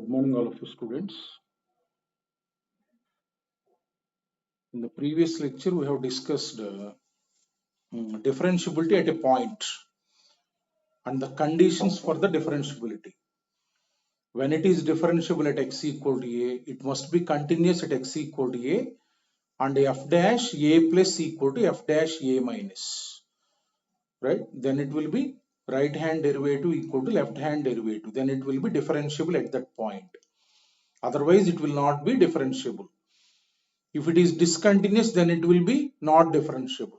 Good morning, all of you students. In the previous lecture, we have discussed differentiability at a point and the conditions for the differentiability. When it is differentiable at x equal to a, it must be continuous at x equal to a and f dash a plus equal to f dash a minus. Right? Then it will be right hand derivative equal to left hand derivative. Then it will be differentiable at that point. Otherwise, it will not be differentiable. If it is discontinuous, then it will be not differentiable.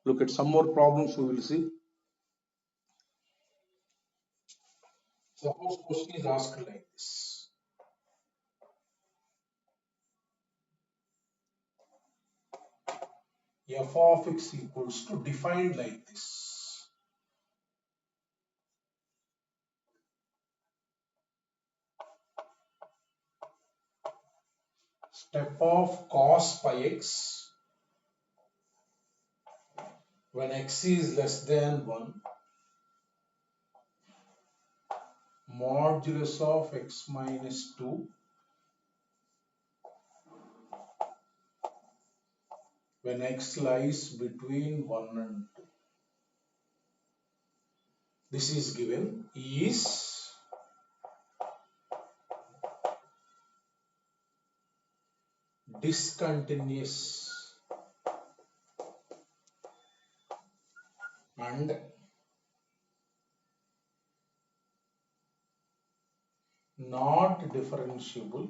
Look at some more problems we will see. Suppose question is asked like this. F of x equals to defined like this. Step of cos pi x when x is less than 1, modulus of x minus 2 when x lies between 1 and 2. This is given is discontinuous and not differentiable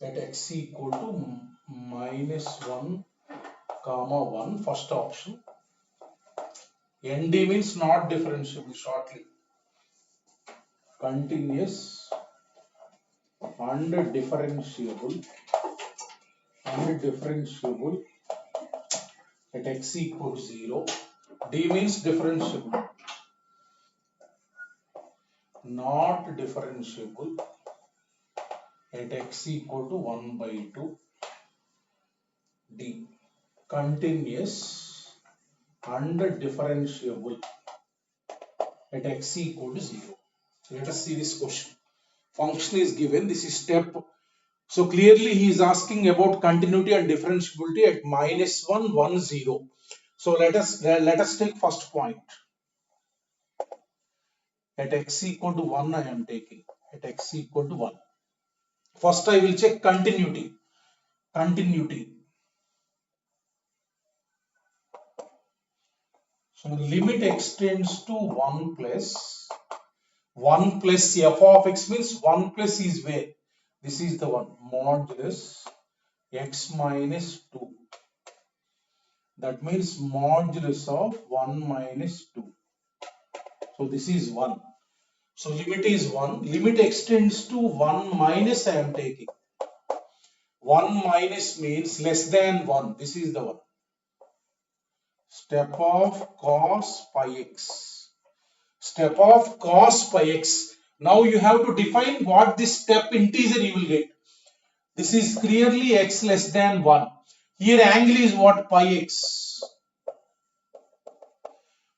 at x equal to minus 1 comma 1, first option. ND means not differentiable, shortly. Continuous and differentiable at x equal to 0. D means differentiable, not differentiable at x equal to 1 by 2. D. Continuous and differentiable at x equal to 0. Let us see this question. Function is given. This is step. So clearly he is asking about continuity and differentiability at minus 1, 1, 0. So let us take first point. At x equal to 1 I am taking. At x equal to 1. First I will check continuity. So limit extends to 1 plus f of x means 1 plus is where? This is the one, modulus x minus 2. That means modulus of 1 minus 2. So this is 1. So limit is 1. Limit extends to 1 minus I am taking. 1 minus means less than 1. This is the one. Step of cos pi x. Step of cos pi x. Now you have to define what this step integer you will get. This is clearly x less than 1. Here angle is what? Pi x.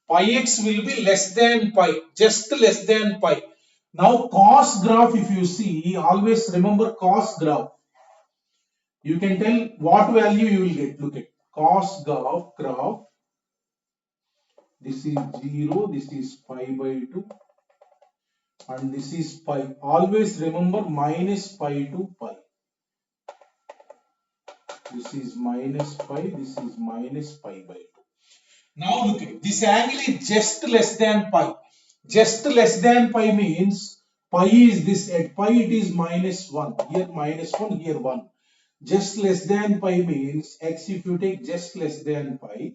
Pi x will be less than pi, just less than pi. Now cos graph, if you see, always remember cos graph. You can tell what value you will get. Look at cos graph. This is 0, this is pi by 2 and this is pi. Always remember minus pi to pi. This is minus pi, this is minus pi by 2. Now look at this angle is just less than pi. Just less than pi means pi is this, at pi it is minus 1. Here minus 1, here 1. Just less than pi means x, if you take just less than pi,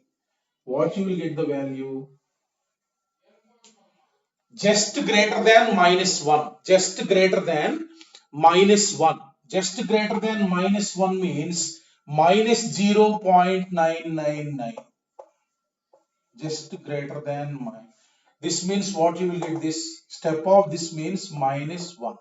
what you will get the value? Just greater than minus 1. Just greater than minus 1. Just greater than minus 1 means minus 0.999. Just greater than minus. This means what you will get, this step of this means minus 1.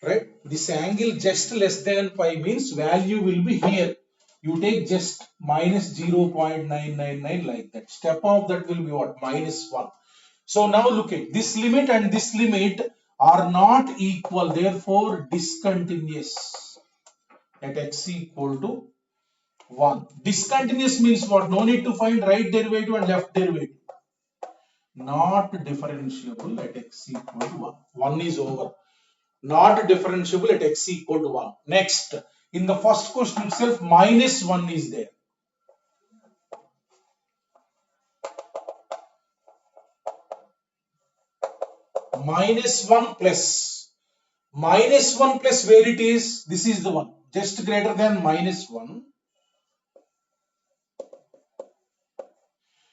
Right? This angle just less than pi means value will be here. you take just minus 0.999 like that. Step off that will be what? Minus 1. So now look at this limit and this limit are not equal, therefore discontinuous at x equal to 1. Discontinuous means what? No need to find right derivative and left derivative. Not differentiable at x equal to 1. 1 is over. Not differentiable at x equal to 1. Next, in the first question itself, minus 1 is there. Minus 1 plus. Minus 1 plus where it is? This is the one. Just greater than minus 1.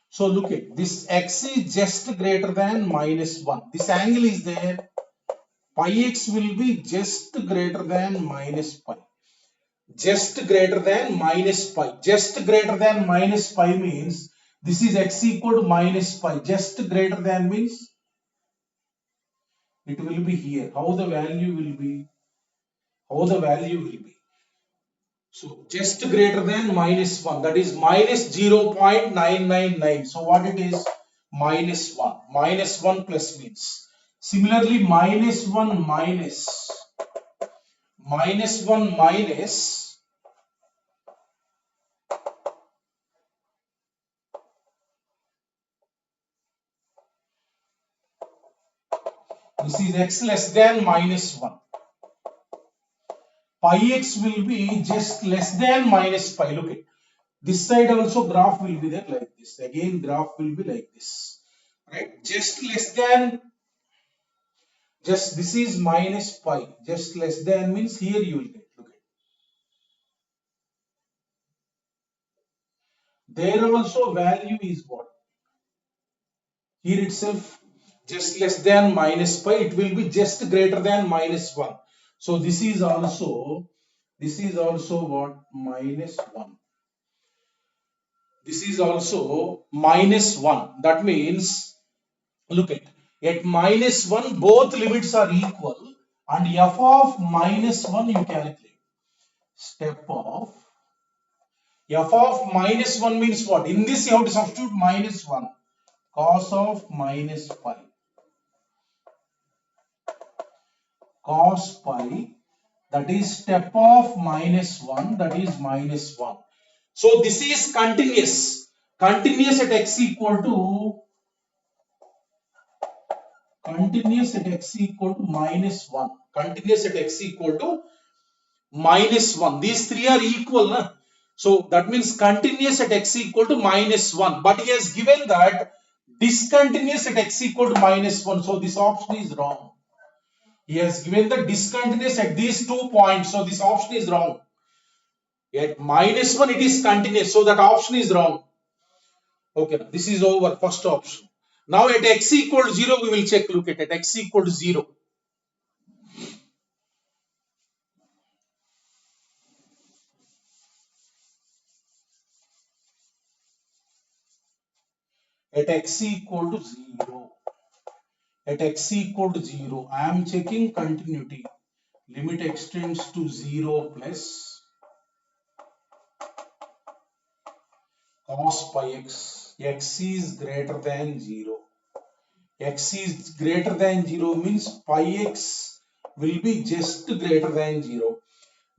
So look at this, x is just greater than minus 1. This angle is there. Pi x will be just greater than minus pi. Just greater than minus pi. Just greater than minus pi means this is x equal to minus pi. Just greater than means it will be here. How the value will be? How the value will be? So just greater than minus 1, that is minus 0.999. So what it is? Minus 1. Minus 1 plus means. Similarly, minus 1 minus. Minus 1 minus. This is x less than minus 1. Pi x will be just less than minus pi. Look at this side also graph will be there like this. Again graph will be like this. Right? Just less than, just this is minus pi. Just less than means here you will get. Look at. There also value is what? Here itself just less than minus pi. It will be just greater than minus 1. So this is also what? Minus 1. This is also minus 1. That means, look at minus 1, both limits are equal and f of minus 1 you calculate. Step of f of minus 1 means what? In this you have to substitute minus 1. Cos of minus pi. Cos pi, that is step of minus 1, that is minus 1. So this is continuous. Continuous at x equal to minus 1. Continuous at x equal to minus 1. These three are equal. Na? So that means continuous at x equal to minus 1. But he has given that discontinuous at x equal to minus 1. So this option is wrong. He has given the discontinuous at these 2 points. So this option is wrong. At minus 1 it is continuous. So that option is wrong. Okay, this is over. First option. Now at x equal to 0 we will check. Look at x equal to 0. At x equal to 0. At x equal to 0, I am checking continuity. Limit extends to 0 plus cos pi x. X is greater than 0. X is greater than 0 means pi x will be just greater than 0.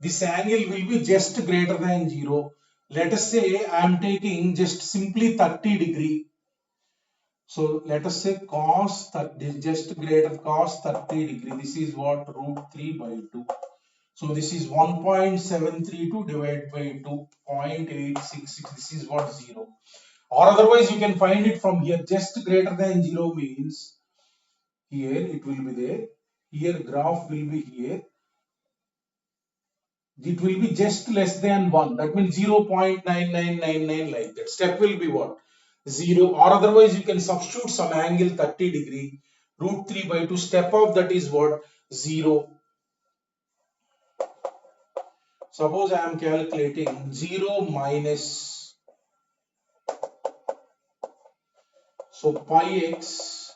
This angle will be just greater than 0. Let us say I am taking just simply 30 degree. So let us say cos 30, just greater cos 30 degree. This is what? Root 3 by 2. So this is 1.732 divided by 2.866. This is what? 0. Or otherwise you can find it from here. Just greater than 0 means here it will be there. Here graph will be here. It will be just less than 1. That means 0.9999 like that. Step will be what? 0. Or otherwise you can substitute some angle 30 degree. Root 3 by 2. Step of that is what? 0. Suppose I am calculating 0 minus. So pi x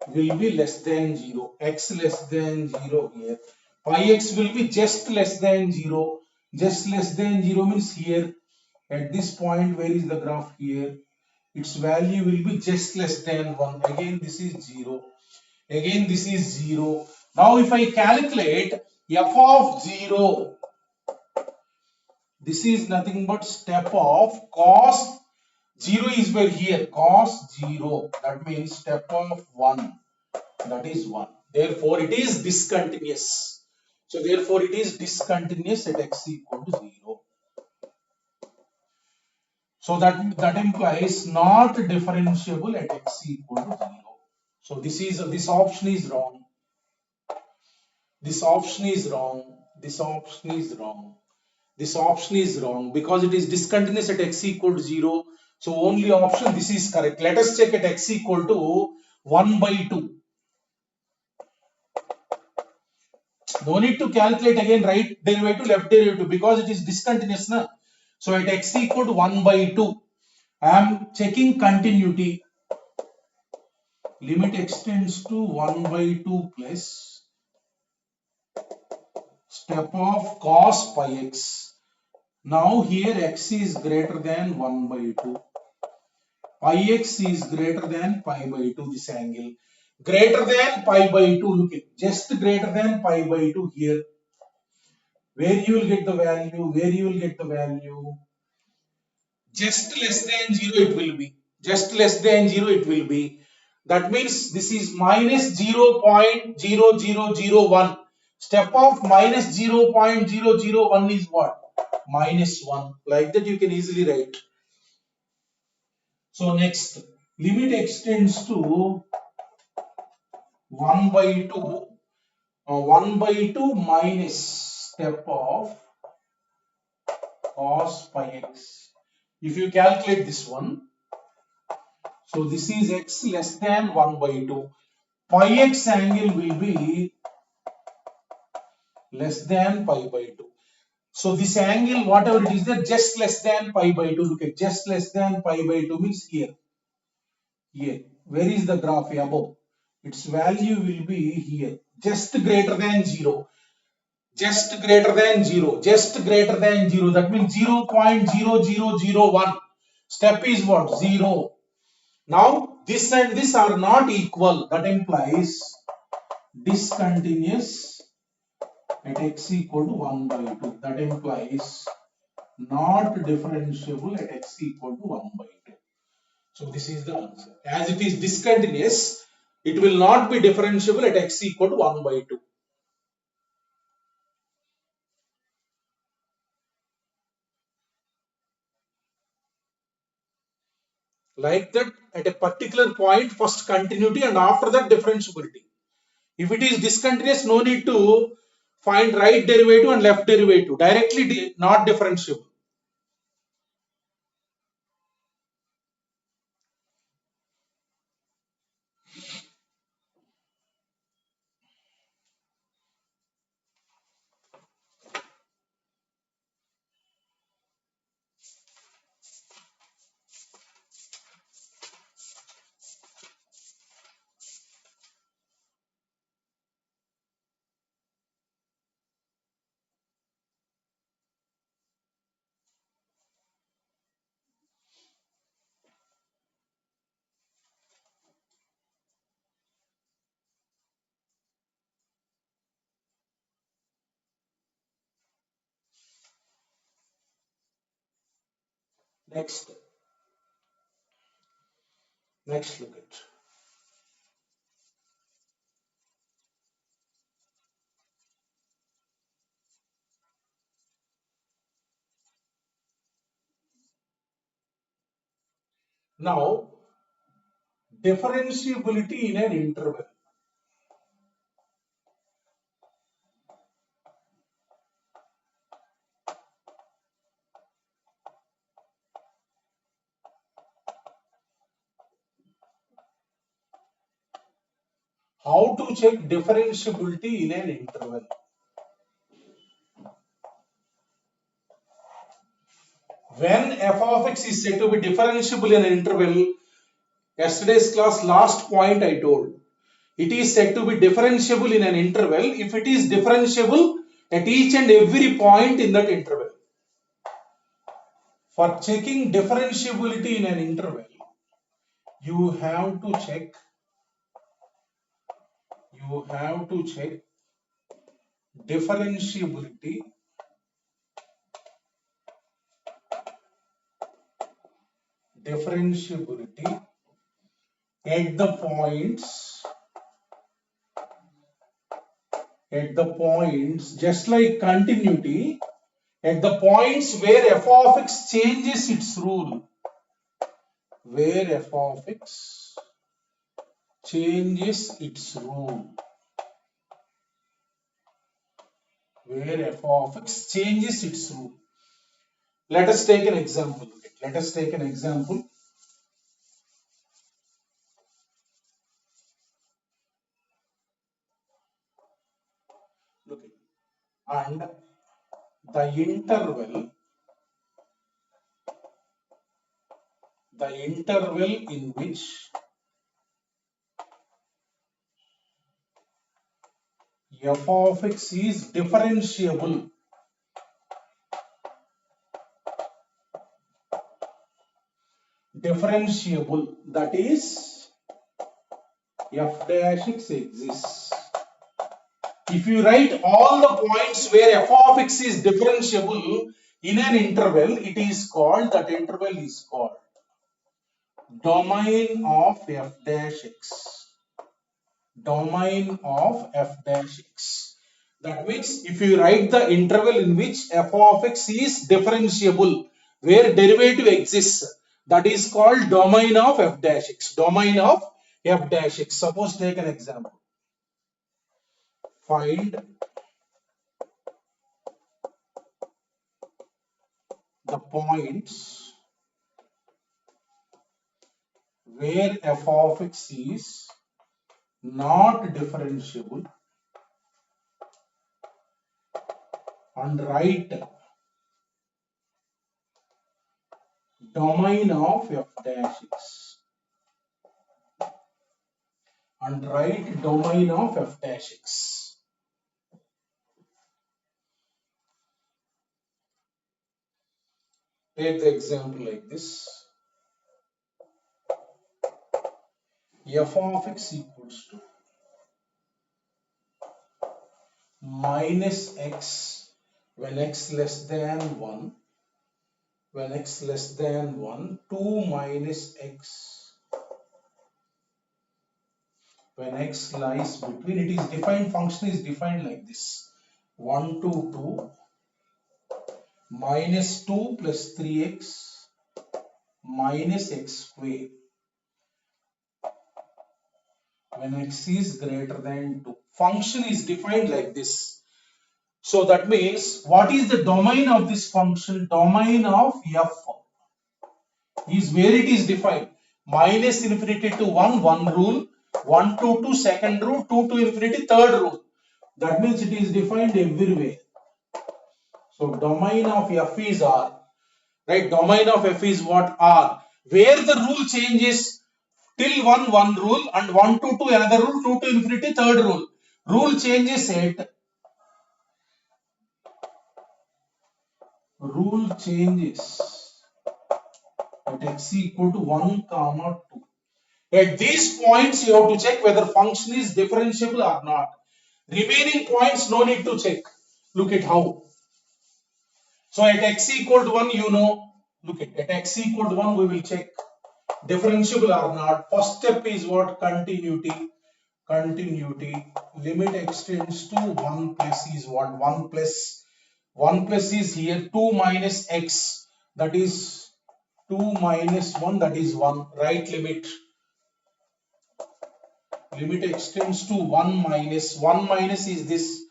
will be less than 0. X less than 0 here. Pi x will be just less than 0. Just less than 0 means here at this point, where is the graph here? Its value will be just less than 1. Again this is 0. Again this is 0. Now if I calculate f of 0, this is nothing but step of cos 0 is where here cos 0, that means step of 1, that is 1. Therefore it is discontinuous. So therefore it is discontinuous at x equal to 0. So that implies not differentiable at x equal to 0. So this option is wrong. This option is wrong. This option is wrong. This option is wrong because it is discontinuous at x equal to 0. So only option this is correct. Let us check at x equal to 1 by 2. No need to calculate again right derivative, left derivative because it is discontinuous. Na? So at x equal to 1 by 2, I am checking continuity. Limit extends to 1 by 2 plus step of cos pi x. Now here x is greater than 1 by 2. Pi x is greater than pi by 2, this angle. Greater than pi by 2, look at just greater than pi by 2 here. Where you will get the value? Where you will get the value? Just less than 0 it will be. Just less than 0 it will be. That means this is minus 0.0001. Step of minus 0.001 is what? Minus 1. Like that you can easily write. So next, limit extends to 1 by 2. 1 by 2 minus step of cos pi x. If you calculate this one, so this is x less than 1 by 2. Pi x angle will be less than pi by 2. So this angle, whatever it is there, just less than pi by 2. Look at just less than pi by 2 means here. Here. Where is the graph above? Its value will be here. Just greater than 0. Just greater than 0. Just greater than 0. That means 0.0001. Step is what? 0. Now this and this are not equal. That implies discontinuous at x equal to 1 by 2. That implies not differentiable at x equal to 1 by 2. So this is the answer. As it is discontinuous, it will not be differentiable at x equal to 1 by 2. Like that, at a particular point, first continuity and after that differentiability. If it is discontinuous, no need to find right derivative and left derivative. Directly not differentiable. Next look at. Now, differentiability in an interval. How to check differentiability in an interval? When f of x is said to be differentiable in an interval, yesterday's class last point I told, it is said to be differentiable in an interval if it is differentiable at each and every point in that interval. For checking differentiability in an interval, you have to check differentiability at the points just like continuity, at the points where f of x changes its rule, where f of x changes its rule, where f of x changes its rule. Let us take an example. Let us take an example. Look at, and the interval in which f of x is differentiable, that is f dash x exists. If you write all the points where f of x is differentiable in an interval, it is called, that interval is called domain of f dash x. Domain of f dash x. That means if you write the interval in which f of x is differentiable, where derivative exists, that is called domain of f dash x. Domain of f dash x. Suppose take an example. Find the points where f of x is not differentiable and write domain of f dash x. And write domain of f dash x. Take the example like this. F of x equals to minus x when x less than 1, when x less than 1, 2 minus x when x lies between. It is defined, function is defined like this: 1 to 2 minus 2 plus 3x minus x square when x is greater than 2. Function is defined like this. So that means, what is the domain of this function? Domain of f is where it is defined. Minus infinity to 1, one rule; 1 to 2, second rule; 2 to infinity, third rule. That means it is defined everywhere. So domain of f is R. Right? Domain of f is what? R. Where the rule changes till 1, one rule; and 1 to 2, another rule; 2 to infinity, third rule. Rule changes at x equal to 1, 2. At these points, you have to check whether function is differentiable or not. Remaining points, no need to check. Look at how. So at x equal to 1, you know, look at x equal to 1, we will check differentiable or not. First step is what? Continuity. Limit extends to 1 plus is what? 1 plus. 1 plus is here, 2 minus x, that is 2 minus 1, that is 1. Right limit. Limit extends to 1 minus. 1 minus is this,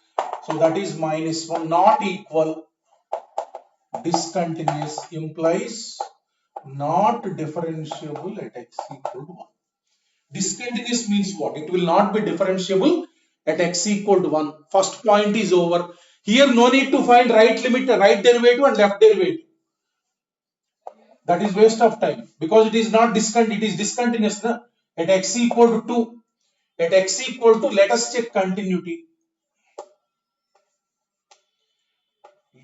so that is minus 1. Not equal. Discontinuous implies not differentiable at x equal to 1. Discontinuous means what? It will not be differentiable at x equal to 1. First point is over. Here no need to find right limit, right derivative and left derivative. That is waste of time, because it is not discontinuous. It is discontinuous na? At x equal to 2. At x equal to, let us check continuity.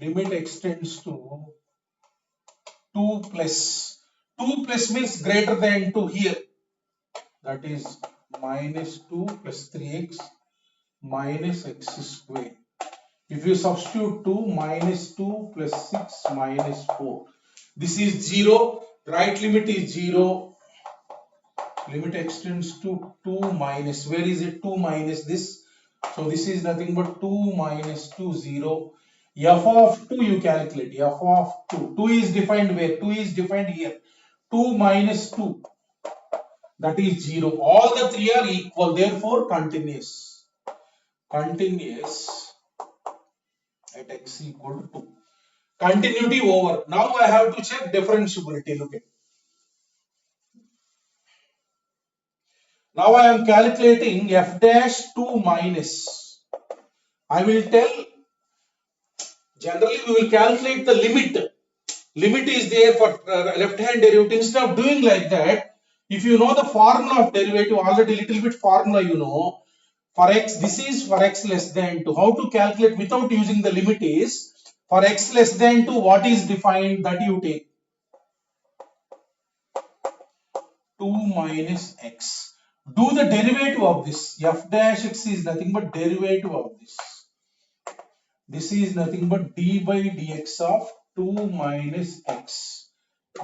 limit extends to 2 plus. 2 plus means greater than 2 here. That is minus 2 plus 3x minus x square. If you substitute 2, minus 2 plus 6 minus 4. This is 0. Right limit is 0. Limit extends to 2 minus. Where is it? 2 minus this. So this is nothing but 2 minus 2, 0. F of 2 you calculate. F of 2. 2 is defined where? 2 is defined here. 2 minus 2. That is 0. All the three are equal. Therefore, continuous. Continuous at x equal to 2. Continuity over. Now I have to check differentiability. Look at. Now I am calculating f dash 2 minus. I will tell, generally we will calculate the limit. Limit is there for left hand derivative. Instead of doing like that, if you know the formula of derivative, already little bit formula you know. For x, this is for x less than 2. How to calculate without using the limit is, for x less than 2, what is defined, that you take 2 minus x. Do the derivative of this. F dash x is nothing but derivative of this. This is nothing but d by dx of 2 minus x.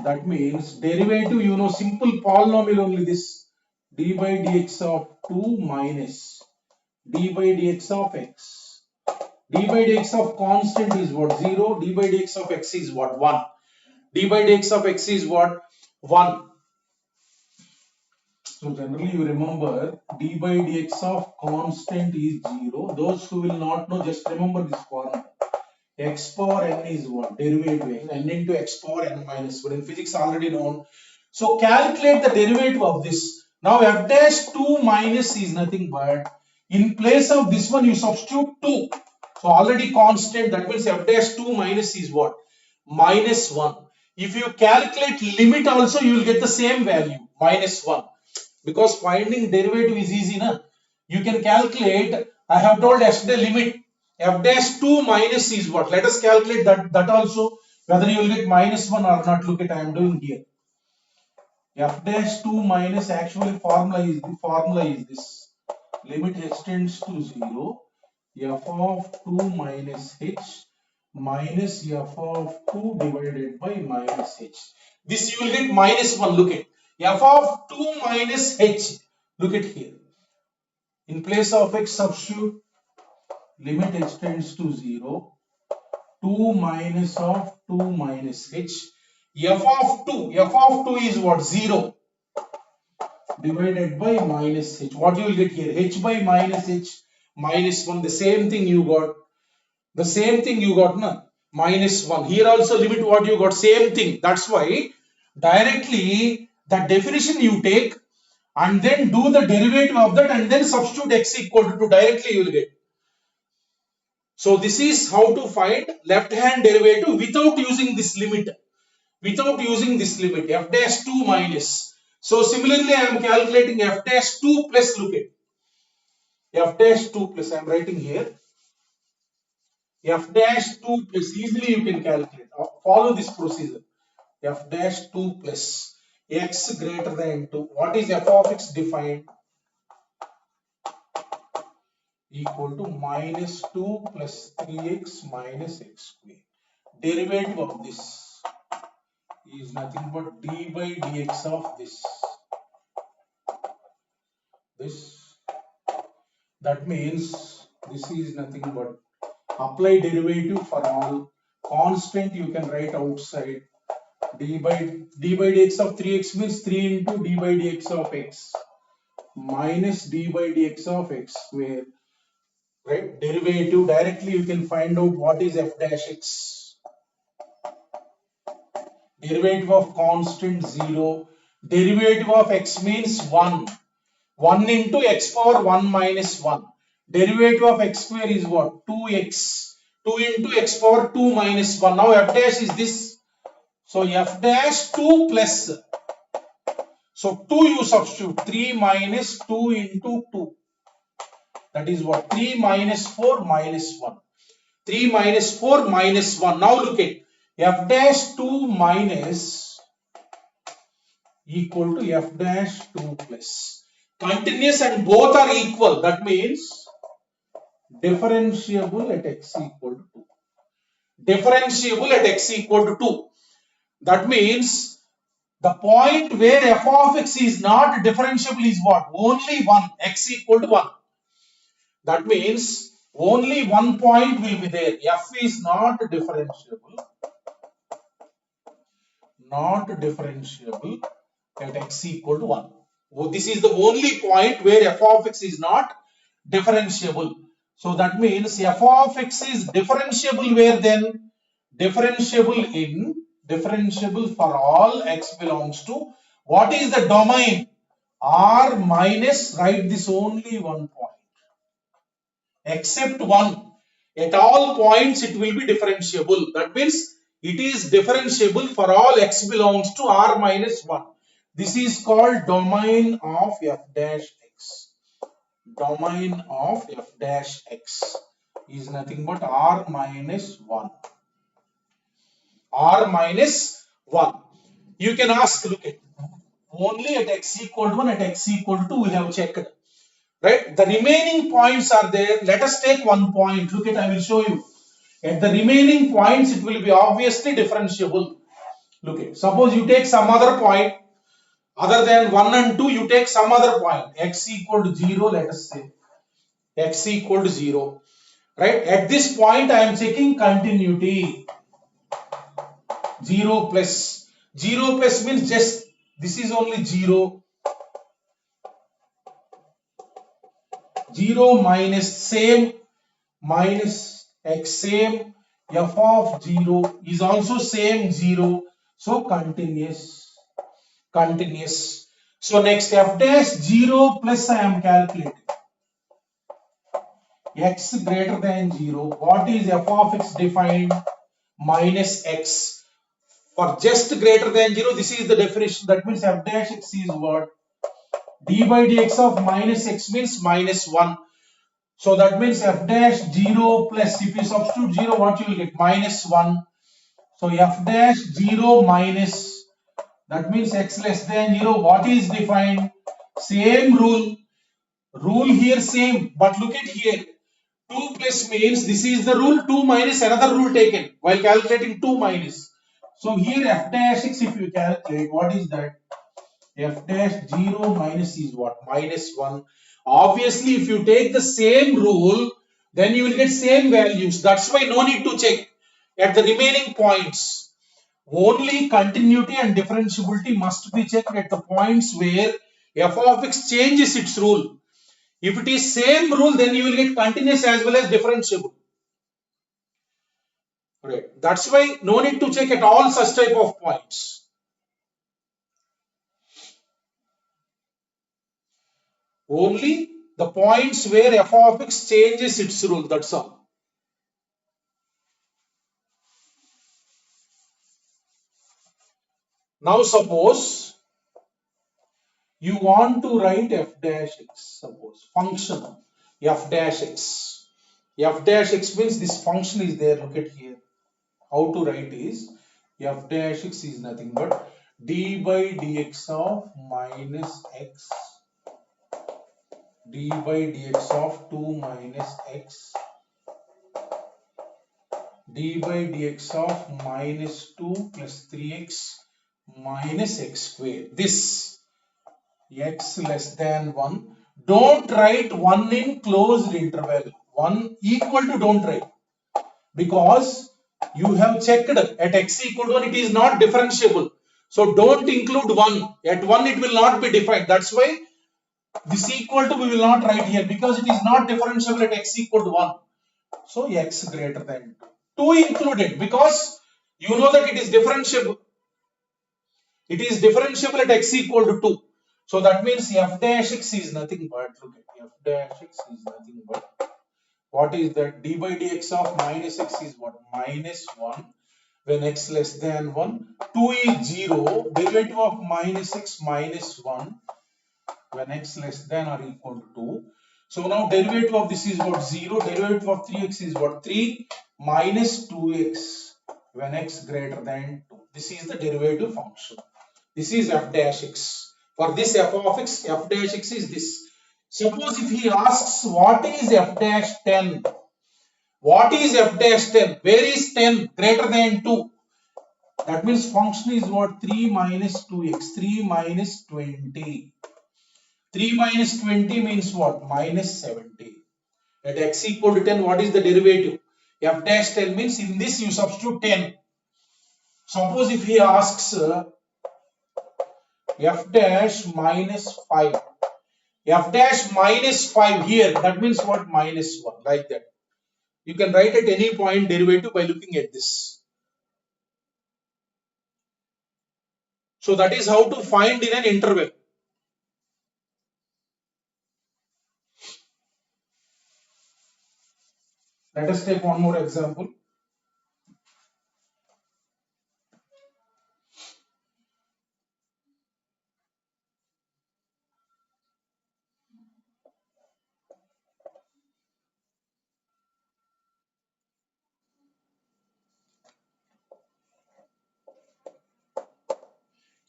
That means derivative, you know, simple polynomial only this. D by dx of 2 minus d by dx of x. D by dx of constant is what? 0. D by dx of x is what? 1. D by dx of x is what? 1. So generally you remember d by dx of constant is 0. Those who will not know, just remember this formula. X power n is what? Derivative n into x power n minus 1. In physics already known. So calculate the derivative of this. Now f dash 2 minus is nothing but, in place of this one you substitute 2. So already constant, that means f dash 2 minus is what? Minus 1. If you calculate limit also, you will get the same value, minus 1. Because finding derivative is easy, na? You can calculate, I have told yesterday limit, f dash 2 minus is what? Let us calculate that also, whether you will get minus 1 or not. Look at, I am doing here. F dash 2 minus, actually formula is this. Limit extends to 0. F of 2 minus h minus f of 2 divided by minus h. This you will get minus 1. Look at f of 2 minus h. Look at here. In place of x, substitute limit extends to 0. 2 minus of 2 minus h. F of 2 is what? 0 divided by minus h. What you will get here? H by minus h minus 1. The same thing you got. The same thing you got, na? Minus 1. Here also limit what you got? Same thing. That's why directly the definition you take and then do the derivative of that and then substitute x equal to 2. Directly you will get. So this is how to find left hand derivative without using this limit. Without using this limit. F dash 2 minus. So similarly I am calculating f dash 2 plus. Look at f dash 2 plus. I am writing here. F dash 2 plus, easily you can calculate. Follow this procedure. F dash 2 plus x greater than 2. What is f of x defined? Equal to minus 2 plus 3x minus x square. Derivative of this is nothing but d by dx of this. That means this is nothing but, apply derivative for all. Constant you can write outside. D by dx of 3x means 3 into d by dx of x minus d by dx of x square. Right? Derivative, directly you can find out what is f dash x. Derivative of constant 0. Derivative of x means 1. 1 into x power 1 minus 1. Derivative of x square is what? 2x. 2 into x power 2 minus 1. Now f dash is this. So f dash 2 plus. So 2 you substitute. 3 minus 2 into 2. That is what? 3 minus 4 minus 1. 3 minus 4 minus 1. Now look at f dash 2 minus equal to f dash 2 plus. Continuous and both are equal. That means differentiable at x equal to 2. Differentiable at x equal to 2. That means the point where f of x is not differentiable is what? Only 1, x equal to 1. That means only one point will be there. F is not differentiable at x equal to 1. Oh, this is the only point where f of x is not differentiable. So that means f of x is differentiable where then? Differentiable for all x belongs to, what is the domain? R minus, write this only one point. Except 1. At all points it will be differentiable. That means it is differentiable for all x belongs to R minus 1. This is called domain of f dash x. Domain of f dash x is nothing but R minus 1. R minus 1. You can ask, look at, only at x equal to 1, at x equal to 2 we have checked. Right? The remaining points are there. Let us take one point. Look at, I will show you. At the remaining points, it will be obviously differentiable. Look at, suppose you take some other point other than 1 and 2, you take some other point. X equal to 0, let us say. X equal to 0. Right? At this point, I am checking continuity. 0 plus. 0 plus means just, this is only 0. 0 minus same minus x same, f of 0 is also same 0. So continuous. So next f dash 0 plus I am calculating. X greater than 0. What is f of x defined? Minus x. For just greater than 0, this is the definition. That means f dash x is what? D by dx of minus x means minus 1. So that means f dash 0 plus, if you substitute 0, what you will get? Minus 1. So f dash 0 minus, that means x less than 0. What is defined? Same rule. Rule here same. But look at here. 2 plus means this is the rule. 2 minus another rule taken while calculating 2 minus. So here f dash x, if you calculate, what is that? F dash 0 minus is what? Minus 1. Obviously, if you take the same rule, then you will get same values. That's why no need to check at the remaining points. Only continuity and differentiability must be checked at the points where f of x changes its rule. If it is same rule, then you will get continuous as well as differentiable. Right. That's why no need to check at all such type of points. Only the points where f of x changes its rule, that's all. Now suppose you want to write f dash x, suppose function f dash x. F dash x means this function is there, look at here. How to write is f dash x is nothing but d by dx of minus x, d by dx of 2 minus x, d by dx of minus 2 plus 3x minus x square. This x less than 1. Don't write 1 in closed interval. 1 equal to don't write. Because you have checked at x equal to 1, it is not differentiable. So don't include 1. At 1 it will not be defined. That's why this equal to we will not write here, because it is not differentiable at x equal to 1. So x greater than 2. 2 included because you know that it is differentiable. It is differentiable at x equal to 2. So that means f dash x is nothing but, look at, f dash x is nothing but, what is that? D by dx of minus x is what? Minus 1 when x less than 1. 2 is 0. Derivative of minus x minus 1 when x less than or equal to 2. So now derivative of this is what? 0. Derivative of 3x is what? 3. minus 2x when x greater than 2. This is the derivative function. This is f dash x. For this f of x, f dash x is this. Suppose if he asks what is f dash 10? What is f dash 10? Where is 10 greater than 2? That means function is what? 3 minus 2x. 3 minus 20. 3 minus 20 means what? Minus 70. At x equal to 10, what is the derivative? F dash 10 means in this you substitute 10. Suppose if he asks f dash minus 5. F dash minus 5 here, that means what? Minus 1, like that. You can write at any point derivative by looking at this. So that is how to find in an interval. Let us take one more example.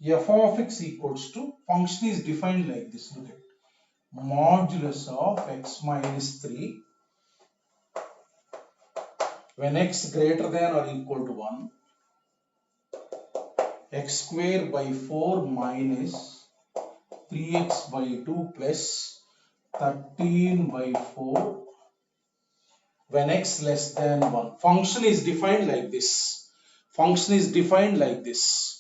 F of x equals to, function is defined like this. Look at modulus of x minus 3 when x greater than or equal to 1, x square by 4 minus 3x by 2 plus 13 by 4 when x less than 1. Function is defined like this. Function is defined like this.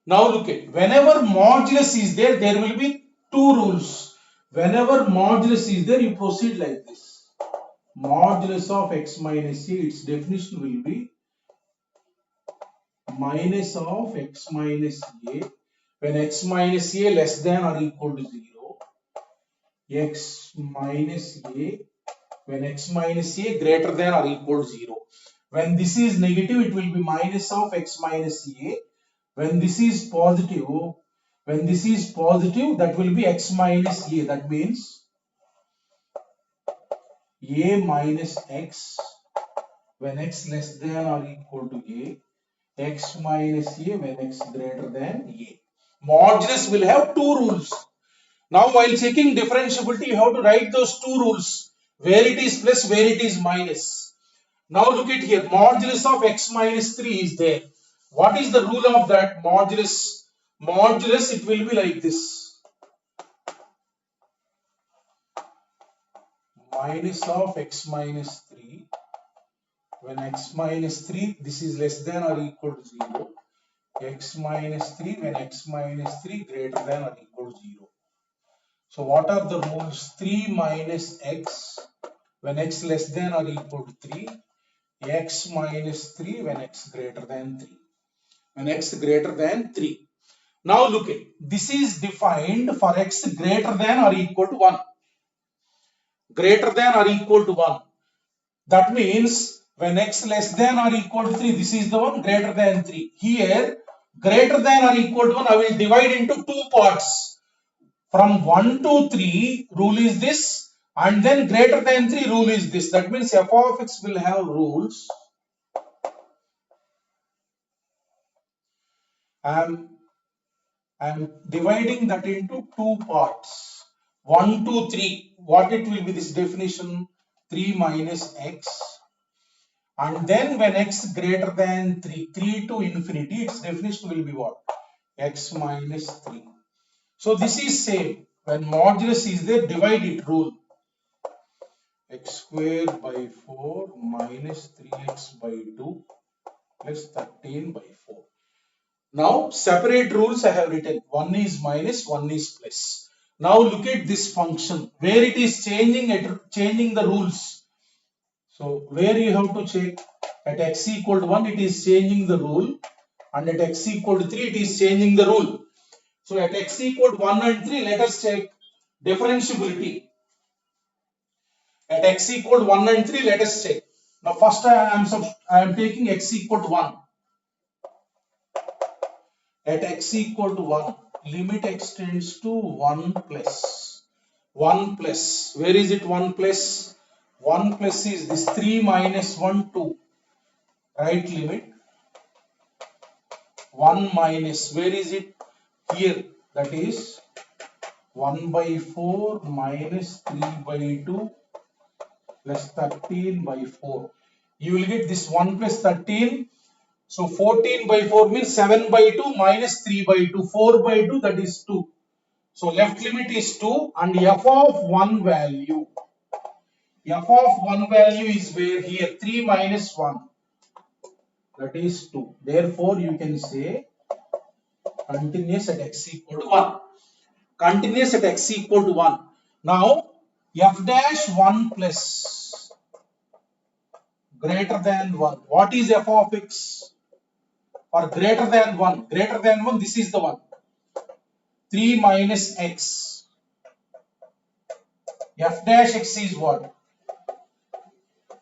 Now look at, whenever modulus is there, there will be two rules. Whenever modulus is there, you proceed like this. Modulus of x minus a, its definition will be minus of x minus a when x minus a less than or equal to 0. X minus a when x minus a greater than or equal to 0. When this is negative, it will be minus of x minus a. When this is positive, that will be x minus a. That means a minus x when x less than or equal to a, x minus a when x greater than a. Modulus will have two rules. Now while checking differentiability, you have to write those two rules, where it is plus, where it is minus. Now look at here, modulus of x minus 3 is there. What is the rule of that modulus? Modulus, it will be like this. Minus of x minus 3 when x minus 3, this is less than or equal to 0. X minus 3 when x minus 3 greater than or equal to 0. So what are the rules? 3 minus x when x less than or equal to 3. X minus 3 when x greater than 3. When x greater than 3. Now look at, this is defined for x greater than or equal to 1. Greater than or equal to 1. That means when x less than or equal to 3, this is the one greater than 3. Here, greater than or equal to 1, I will divide into two parts. From 1 to 3, rule is this, and then greater than 3, rule is this. That means f of x will have rules. I am dividing that into two parts. 1 to 3. What it will be, this definition? 3 minus x. And then when x greater than 3, 3 to infinity, its definition will be what? X minus 3. So this is same. When modulus is there, divide it rule. X square by 4 minus 3x by 2 plus 13 by 4. Now separate rules I have written. One is minus, one is plus. Now look at this function where it is changing the rules. So where you have to check, at x equal to 1 it is changing the rule, and at x equal to 3 it is changing the rule. So at x equal to 1 and 3, let us check differentiability. At x equal to 1 and 3, let us check. Now first I am taking x equal to 1. At x equal to 1, limit x tends to 1 plus. 1 plus. Where is it 1 plus? 1 plus is this 3 minus 1 2. Right limit 1 minus, where is it? Here, that is 1 by 4 minus 3 by 2 plus 13 by 4. You will get this 1 plus 13. So 14 by 4 means 7 by 2 minus 3 by 2. 4 by 2, that is 2. So left limit is 2 and f of 1 value. F of 1 value is where? Here 3 minus 1. That is 2. Therefore, you can say continuous at x equal to 1. Continuous at x equal to 1. Now, f dash 1 plus greater than 1. What is f of x? For greater than 1. Greater than 1, this is the one. 3 minus x. F dash x is what?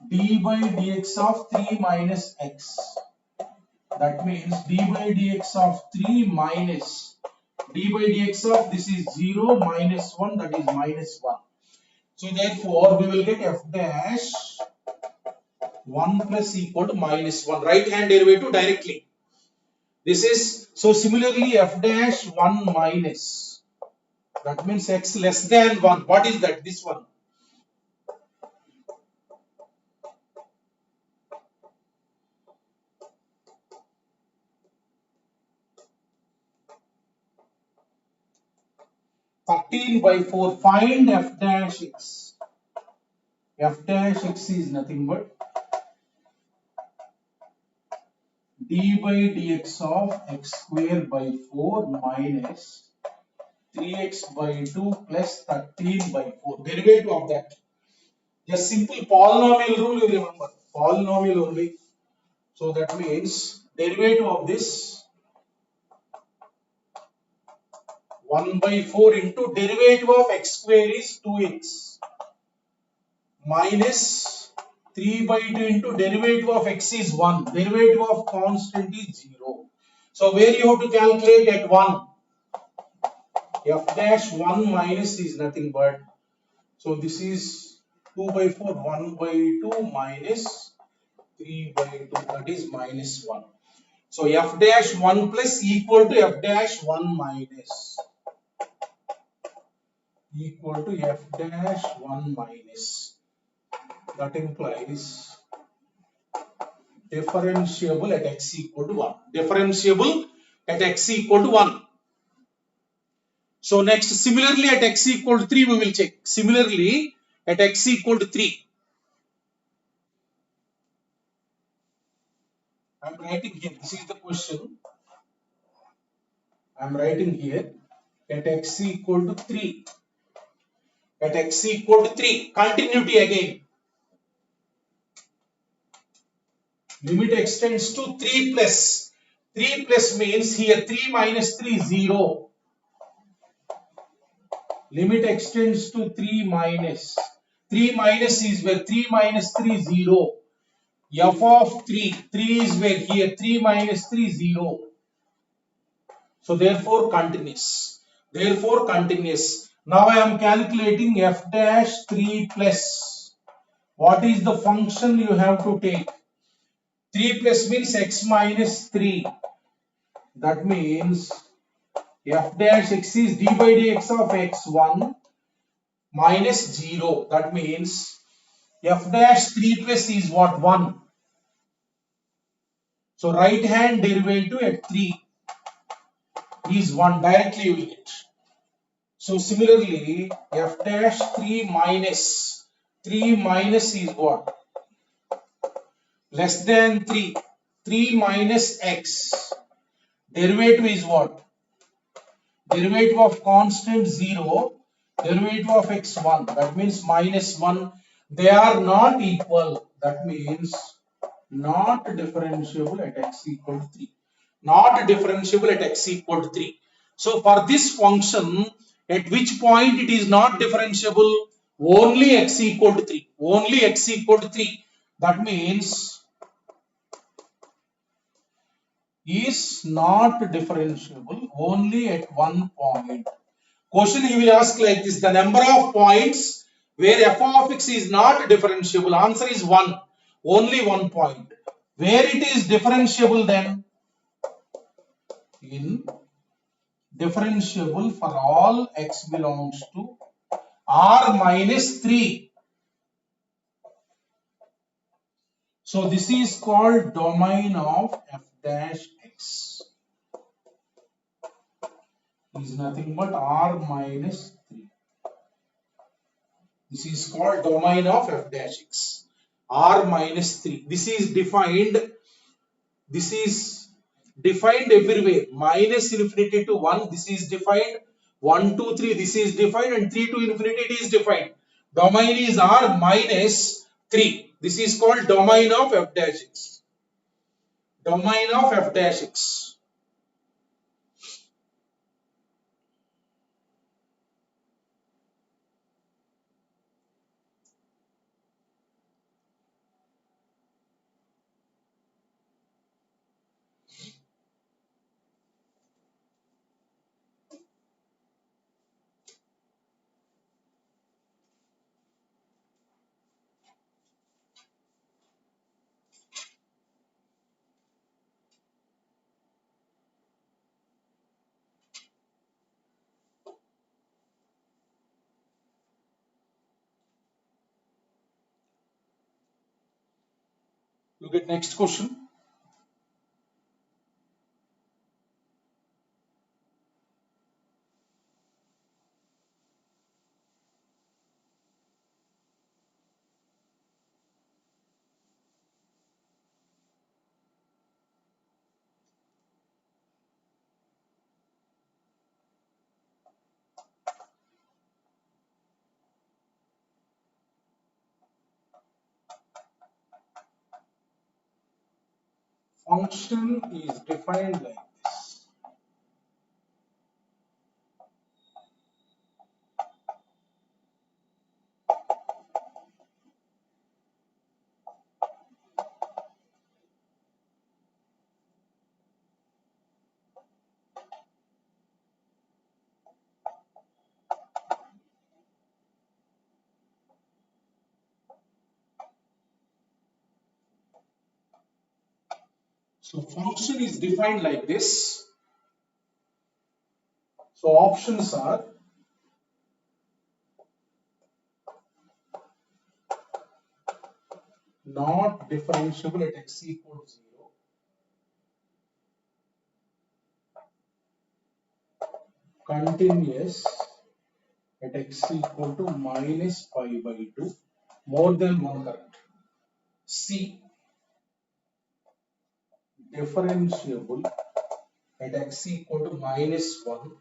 D by dx of 3 minus x. That means d by dx of 3 minus d by dx of this is 0 minus 1, that is minus 1. So therefore we will get f dash 1 plus equal to minus 1. Right hand derivative directly. This is, so similarly f dash 1 minus, that means x less than 1. What is that? This one. by 4. Find f dash x. F dash x is nothing but d by dx of x square by 4 minus 3x by 2 plus 13 by 4. Derivative of that. Just simple polynomial rule you remember. Polynomial only. So that means derivative of this 1 by 4 into derivative of x square is 2x minus 3 by 2 into derivative of x is 1. Derivative of constant is 0. So where you have to calculate at 1. F dash 1 minus is nothing but, so this is 2 by 4, 1 by 2 minus 3 by 2, that is minus 1. So f dash 1 plus equal to f dash 1 minus equal to f dash 1 minus. That implies differentiable at x equal to 1. Differentiable at x equal to 1. So next, similarly at x equal to 3 we will check. Similarly at x equal to 3. I am writing here. This is the question. I am writing here at x equal to 3. At x equal to 3. Continuity again. Limit extends to 3 plus. 3 plus means here 3 minus 3 0. Limit extends to 3 minus. 3 minus is where 3 minus 3 0. F of 3. 3 is where here 3 minus 3 0. So therefore continuous. Therefore continuous. Now I am calculating f dash 3 plus. What is the function you have to take? 3 plus means x minus 3. That means f dash x is d by dx of x1 minus 0. That means f dash 3 plus is what? 1. So right hand derivative at 3 is 1. Directly you will get. So similarly f dash 3 minus is what? Less than 3. 3 minus x. Derivative is what? Derivative of constant 0. Derivative of x1. That means minus 1. They are not equal. That means not differentiable at x equal to 3. Not differentiable at x equal to 3. So for this function, at which point it is not differentiable? Only x equal to 3. Only x equal to 3. That means is not differentiable only at one point. Question he will ask like this: the number of points Where f of x is not differentiable, answer is 1. Only 1 point. Where it is differentiable then? In differentiable for all x belongs to R minus 3. So this is called domain of f dash x. Is nothing but R minus 3. This is called domain of f dash x. R minus 3. This is defined. This is defined everywhere. Minus infinity to 1. This is defined. 1 to 3. This is defined. And 3 to infinity it is defined. Domain is R minus 3. This is called domain of f dash x. Domain of f dash x. Look at next question. Function is defined like this. So function is defined like this. So options are not differentiable at x equal to 0, continuous at x equal to minus pi by 2, more than 1 current. C, differentiable at x equal to minus 1,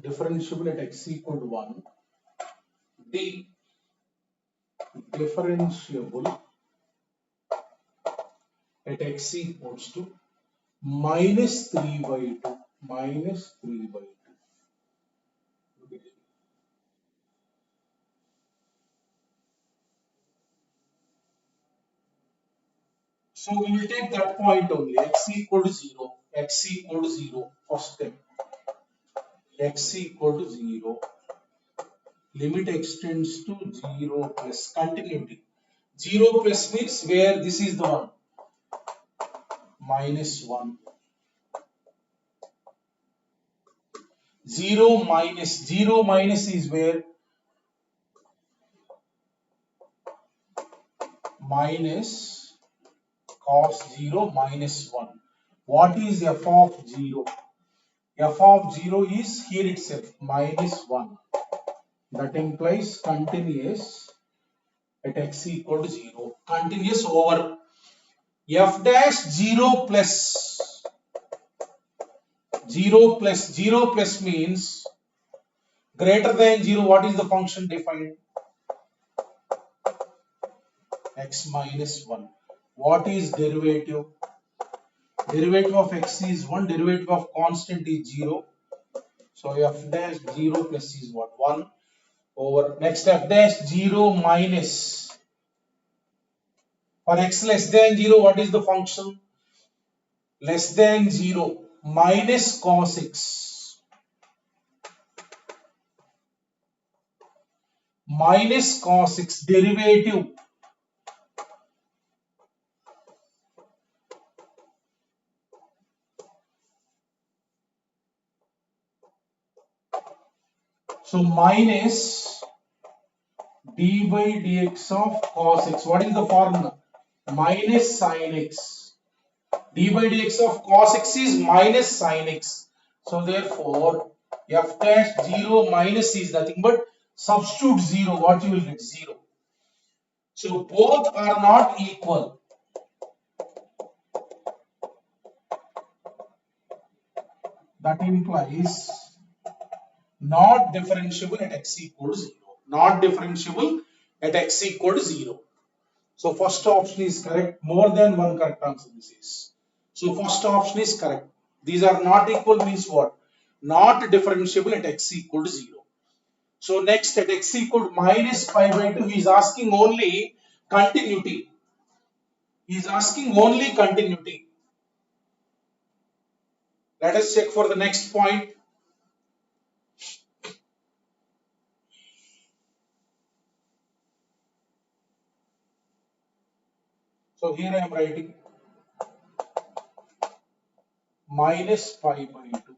differentiable at x equal to 1. D, differentiable at x equals to minus 3 by 2, minus 3 by 2. So we will take that point only, x equal to 0, x equal to 0, first step, x equal to 0, limit extends to 0 plus continuity. 0 plus means where this is the one, minus 1. 0 minus is where minus cos 0 minus 1. What is f of 0? F of 0 is here itself, minus 1. That implies continuous at x equal to 0. Continuous over f dash 0 plus 0 plus means greater than 0. What is the function defined? X minus 1. What is derivative? Derivative of x is 1, derivative of constant is 0. So f dash 0 plus is what? 1 over next f dash 0 minus. For x less than 0, what is the function? Less than 0 minus cos x. minus cos x derivative so minus d by dx of cos x. What is the formula? Minus sin x. D by dx of cos x is minus sin x. So therefore, f dash 0 minus is nothing but substitute 0. What you will get? 0. So both are not equal. That implies not differentiable at x equal to 0. Not differentiable at x equal to 0. So first option is correct. More than one correct answer this is. So first option is correct. These are not equal means what? Not differentiable at x equal to 0. So next at x equal to minus pi by 2 he is asking only continuity. He is asking only continuity. Let us check for the next point. So here I am writing minus pi by 2.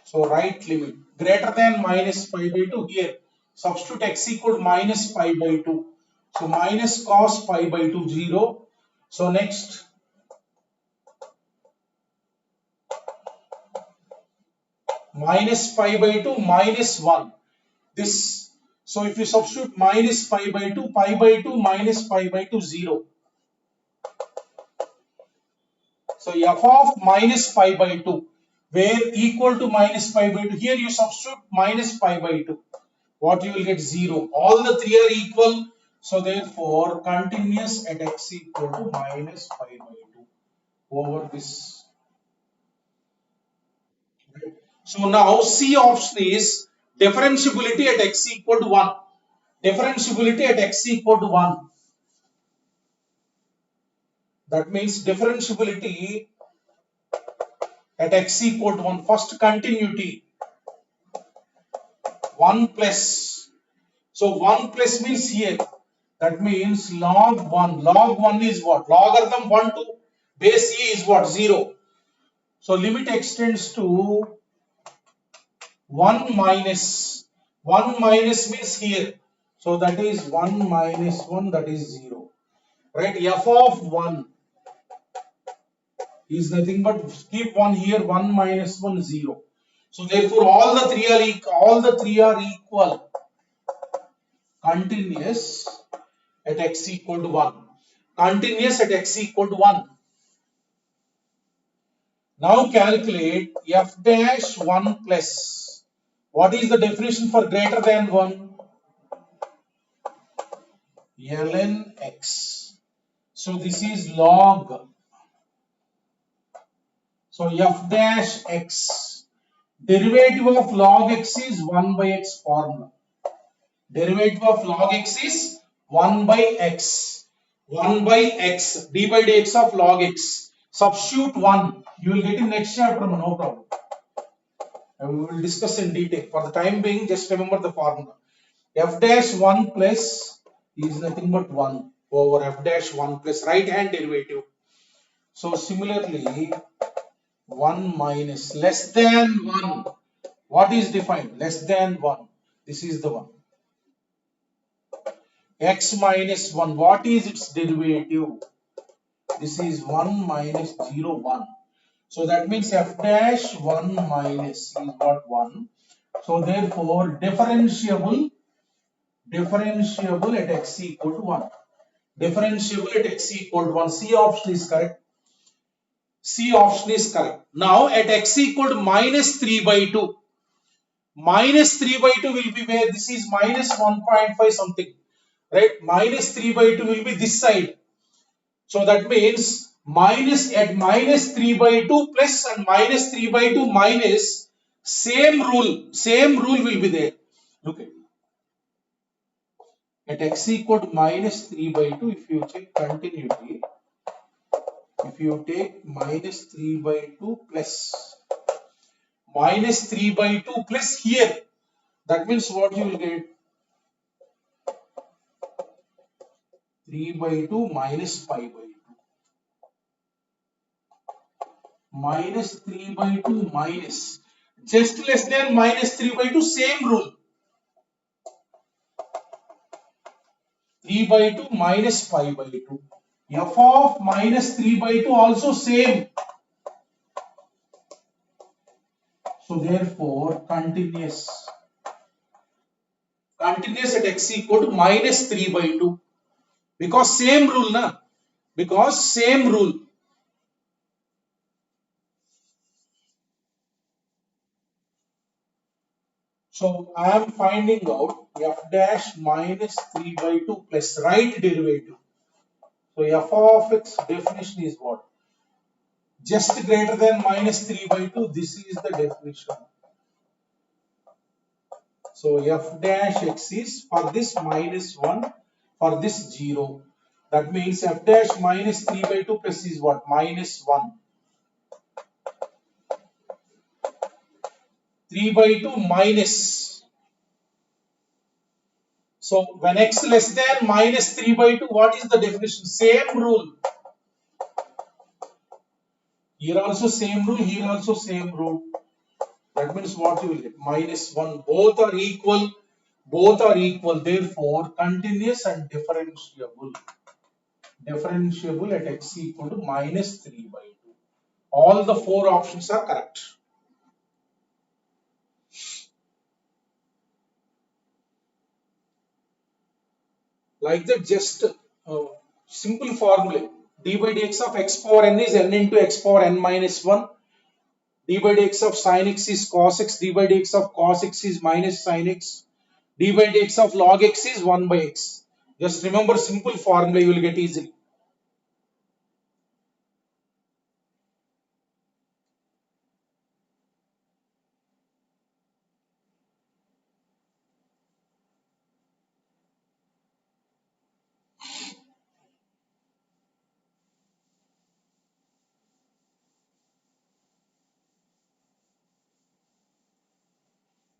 So write limit greater than minus pi by 2 here. Substitute x equal to minus pi by 2. So minus cos pi by 2 0. So next minus pi by 2 minus 1. This so if you substitute minus pi by 2 minus pi by 2 0. So f of minus pi by 2 where equal to minus pi by 2 here you substitute minus pi by 2. What you will get? 0. All the three are equal. So therefore continuous at x equal to minus pi by 2 over this. So now C option is differentiability at x equal to 1. Differentiability at x equal to 1. That means differentiability at x equal to 1. First continuity 1 plus. So 1 plus means here. That means log 1. Log 1 is what? Logarithm 1 to base e is what? 0. So limit extends to 1 minus. 1 minus means here. So that is 1 minus 1, that is 0. Right? F of 1 is nothing but keep 1 here, 1 minus 1, 0. So therefore all the three are equal. Continuous at x equal to 1. Continuous at x equal to 1. Now calculate f dash 1 plus. What is the definition for greater than 1? ln x. So this is log. So f dash x. Derivative of log x is 1 by x formula. Derivative of log x is 1 by x. 1 by x. D by dx of log x. Substitute 1. You will get in next chapter, no problem. And we will discuss in detail. For the time being, just remember the formula. F dash 1 plus is nothing but 1 over f dash 1 plus right hand derivative. So similarly, 1 minus less than 1. What is defined? Less than 1. This is the one. X minus 1. What is its derivative? This is 1 minus 0, 1. So that means f dash 1 minus is what? 1. So therefore differentiable at x equal to 1. Differentiable at x equal to 1. C option is correct. C option is correct. Now at x equal to minus 3 by 2. Minus 3 by 2 will be where? This is minus 1.5 something. Right? Minus 3 by 2 will be this side. So that means at minus 3 by 2 plus and minus 3 by 2 minus, same rule will be there. Look at x equal to minus 3 by 2, if you check continuity, if you take minus 3 by 2 plus minus 3 by 2 plus here That means what you will get? 3 by 2 minus pi by 2. Minus 3 by 2 minus. Just less than minus 3 by 2, same rule. 3 by 2 minus pi by 2. F of minus 3 by 2 also same. So therefore continuous. Continuous at x equal to minus 3 by 2. Because same rule, na? Because same rule. So I am finding out f dash minus 3 by 2 plus right derivative. So f of x definition is what? Just greater than minus 3 by 2. This is the definition. So f dash x is for this minus 1, for this 0. That means f dash minus 3 by 2 plus is what? Minus 1. 3 by 2 minus. So when x less than minus 3 by 2, what is the definition? Same rule. Here also same rule, here also same rule. That means what you will get? Minus 1. Both are equal. Both are equal. Therefore, continuous and differentiable. Differentiable at x equal to minus 3 by 2. All the four options are correct. Like that, just simple formula. D by dx of x power n is n into x power n minus 1. D by dx of sin x is cos x. D by dx of cos x is minus sin x. D by dx of log x is 1 by x. Just remember simple formula, you will get easily.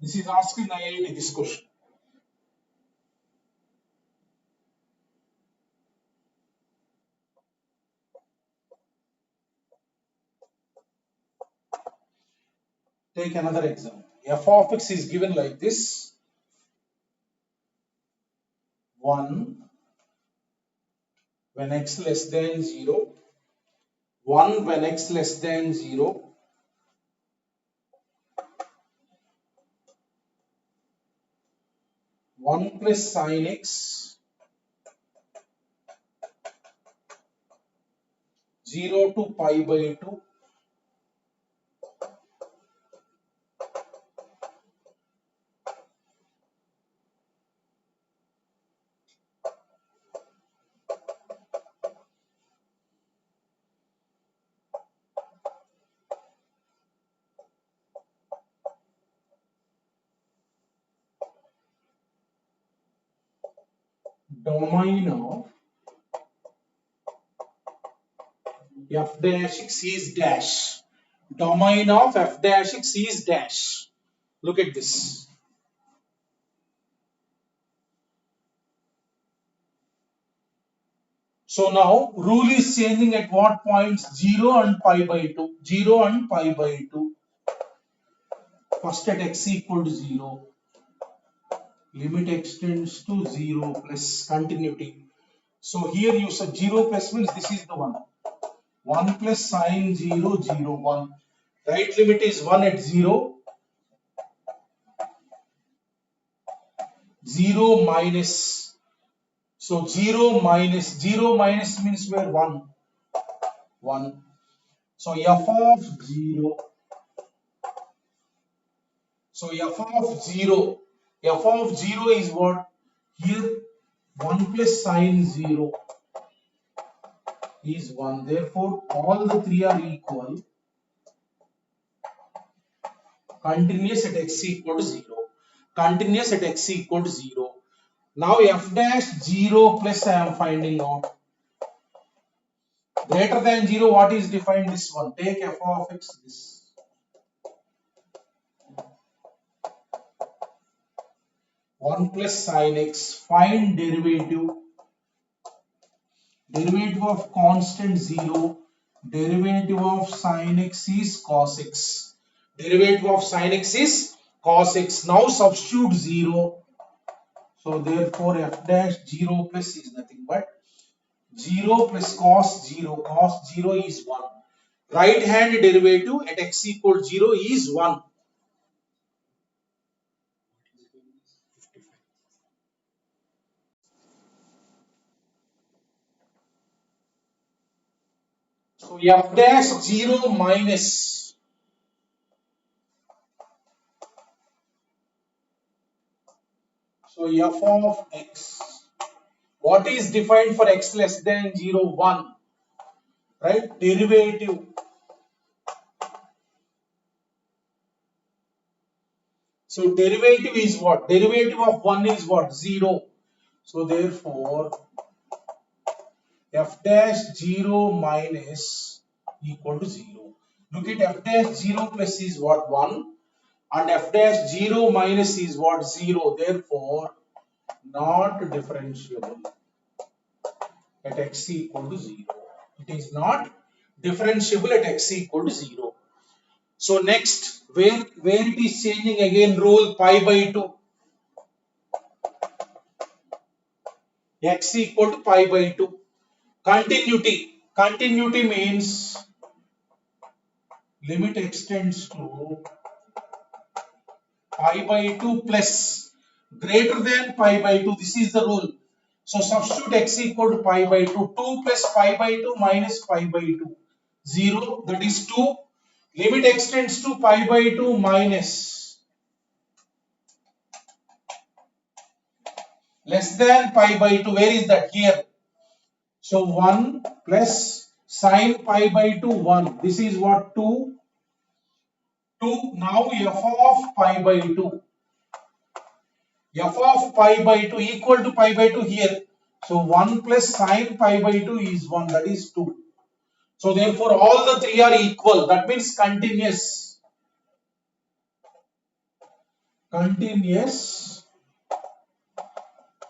This is asked in IIT, this question. Take another example. F of x is given like this. 1 when x less than 0. 1 when x less than 0. 1 plus sin x. 0 to pi by 2. Domain of f dash x is dash. Domain of f dash x is dash. Look at this. So now rule is changing at what points? 0 and pi by 2. 0 and pi by 2. First at x equal to 0. Limit extends to 0 plus continuity. So here you said 0 plus means this is the one. 1 plus sine 0, 0, 1. Right limit is 1 at 0. 0 minus. So 0 minus means where 1. 1. So f of 0. So f of 0. F of 0 is what? Here 1 plus sine 0 is 1. Therefore, all the three are equal. Continuous at x equal to 0. Continuous at x equal to 0. Now f dash 0 plus I am finding out. Greater than 0, what is defined? This one. Take f of x, this. 1 plus sin x. Find derivative. Derivative of constant 0. Derivative of sin x is cos x. Derivative of sin x is cos x. Now substitute 0. So therefore f dash 0 plus is nothing but 0 plus cos 0. Cos 0 is 1. Right hand derivative at x equal 0 is 1. So f dash 0 minus, so f of x. What is defined for x less than 0? 1. Right? Derivative. So derivative is what? Derivative of 1 is what? 0. So therefore f dash 0 minus equal to 0. Look at f dash 0 plus is what? 1. And f dash 0 minus is what? 0. Therefore not differentiable at x equal to 0. It is not differentiable at x equal to 0. So next, where it is changing again, rule pi by 2. X equal to pi by 2. Continuity. Continuity means limit extends to pi by 2 plus greater than pi by 2. This is the rule. So substitute x equal to pi by 2. 2 plus pi by 2 minus pi by 2. 0, that is 2. Limit extends to pi by 2 minus less than pi by 2. Where is that? Here. So 1 plus sine pi by 2, 1. This is what? 2. 2. Now f of pi by 2. F of pi by 2 equal to pi by 2 here. So 1 plus sine pi by 2 is 1. That is 2. So therefore all the three are equal. That means continuous. Continuous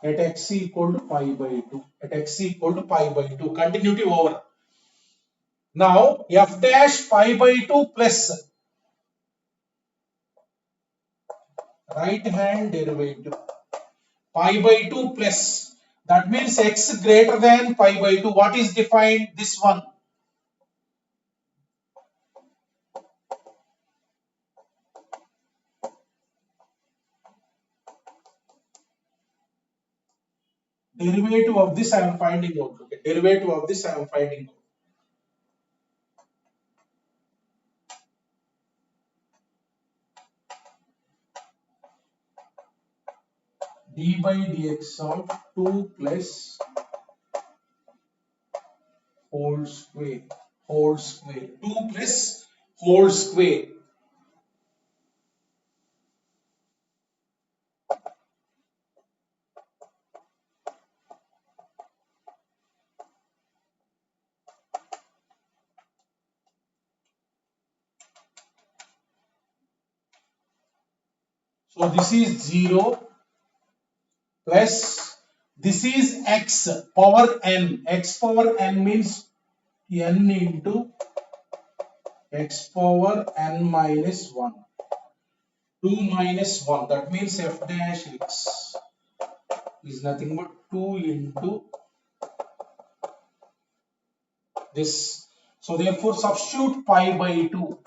at x equal to pi by 2. At x equal to pi by 2. Continuity over. Now f dash pi by 2 plus right hand derivative pi by 2 plus, that means x greater than pi by 2. What is defined? This one. Derivative of this I am finding out. Okay. Derivative of this I am finding out. D by dx of 2 plus whole square. Whole square. 2 plus whole square. So this is 0 plus this is x power n. X power n means n into x power n minus 1. 2 minus 1. That means f dash x is nothing but 2 into this. So therefore substitute pi by 2.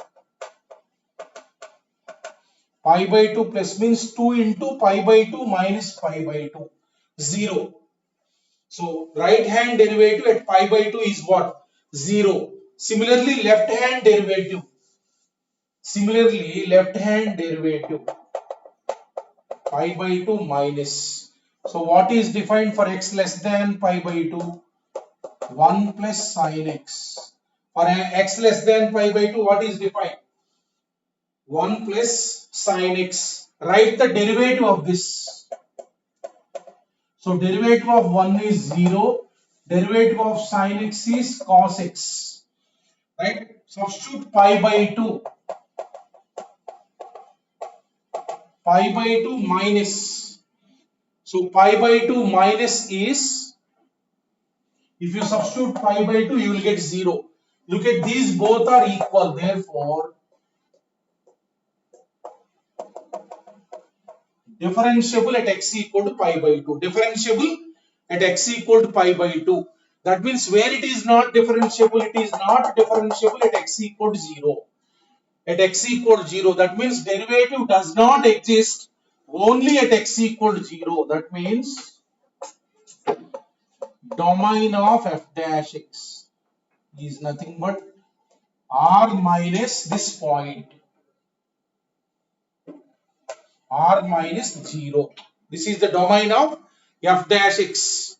Pi by 2 plus means 2 into pi by 2 minus pi by 2. 0. So right hand derivative at pi by 2 is what? 0. Similarly left hand derivative. Similarly left hand derivative pi by 2 minus. So what is defined for x less than pi by 2? 1 plus sin x. For x less than pi by 2, what is defined? 1 plus sin x. Write the derivative of this. So derivative of 1 is 0. Derivative of sin x is cos x. Right? Substitute pi by 2. Pi by 2 minus. So pi by 2 minus is, if you substitute pi by 2, you will get 0. Look at these, both are equal. Therefore, differentiable at x equal to pi by 2. Differentiable at x equal to pi by 2. That means where it is not differentiable, it is not differentiable at x equal to 0. At x equal to 0, that means derivative does not exist only at x equal to 0. That means domain of f dash x is nothing but r minus this point, r minus 0. This is the domain of f dash x.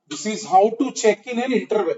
This is how to check in an interval.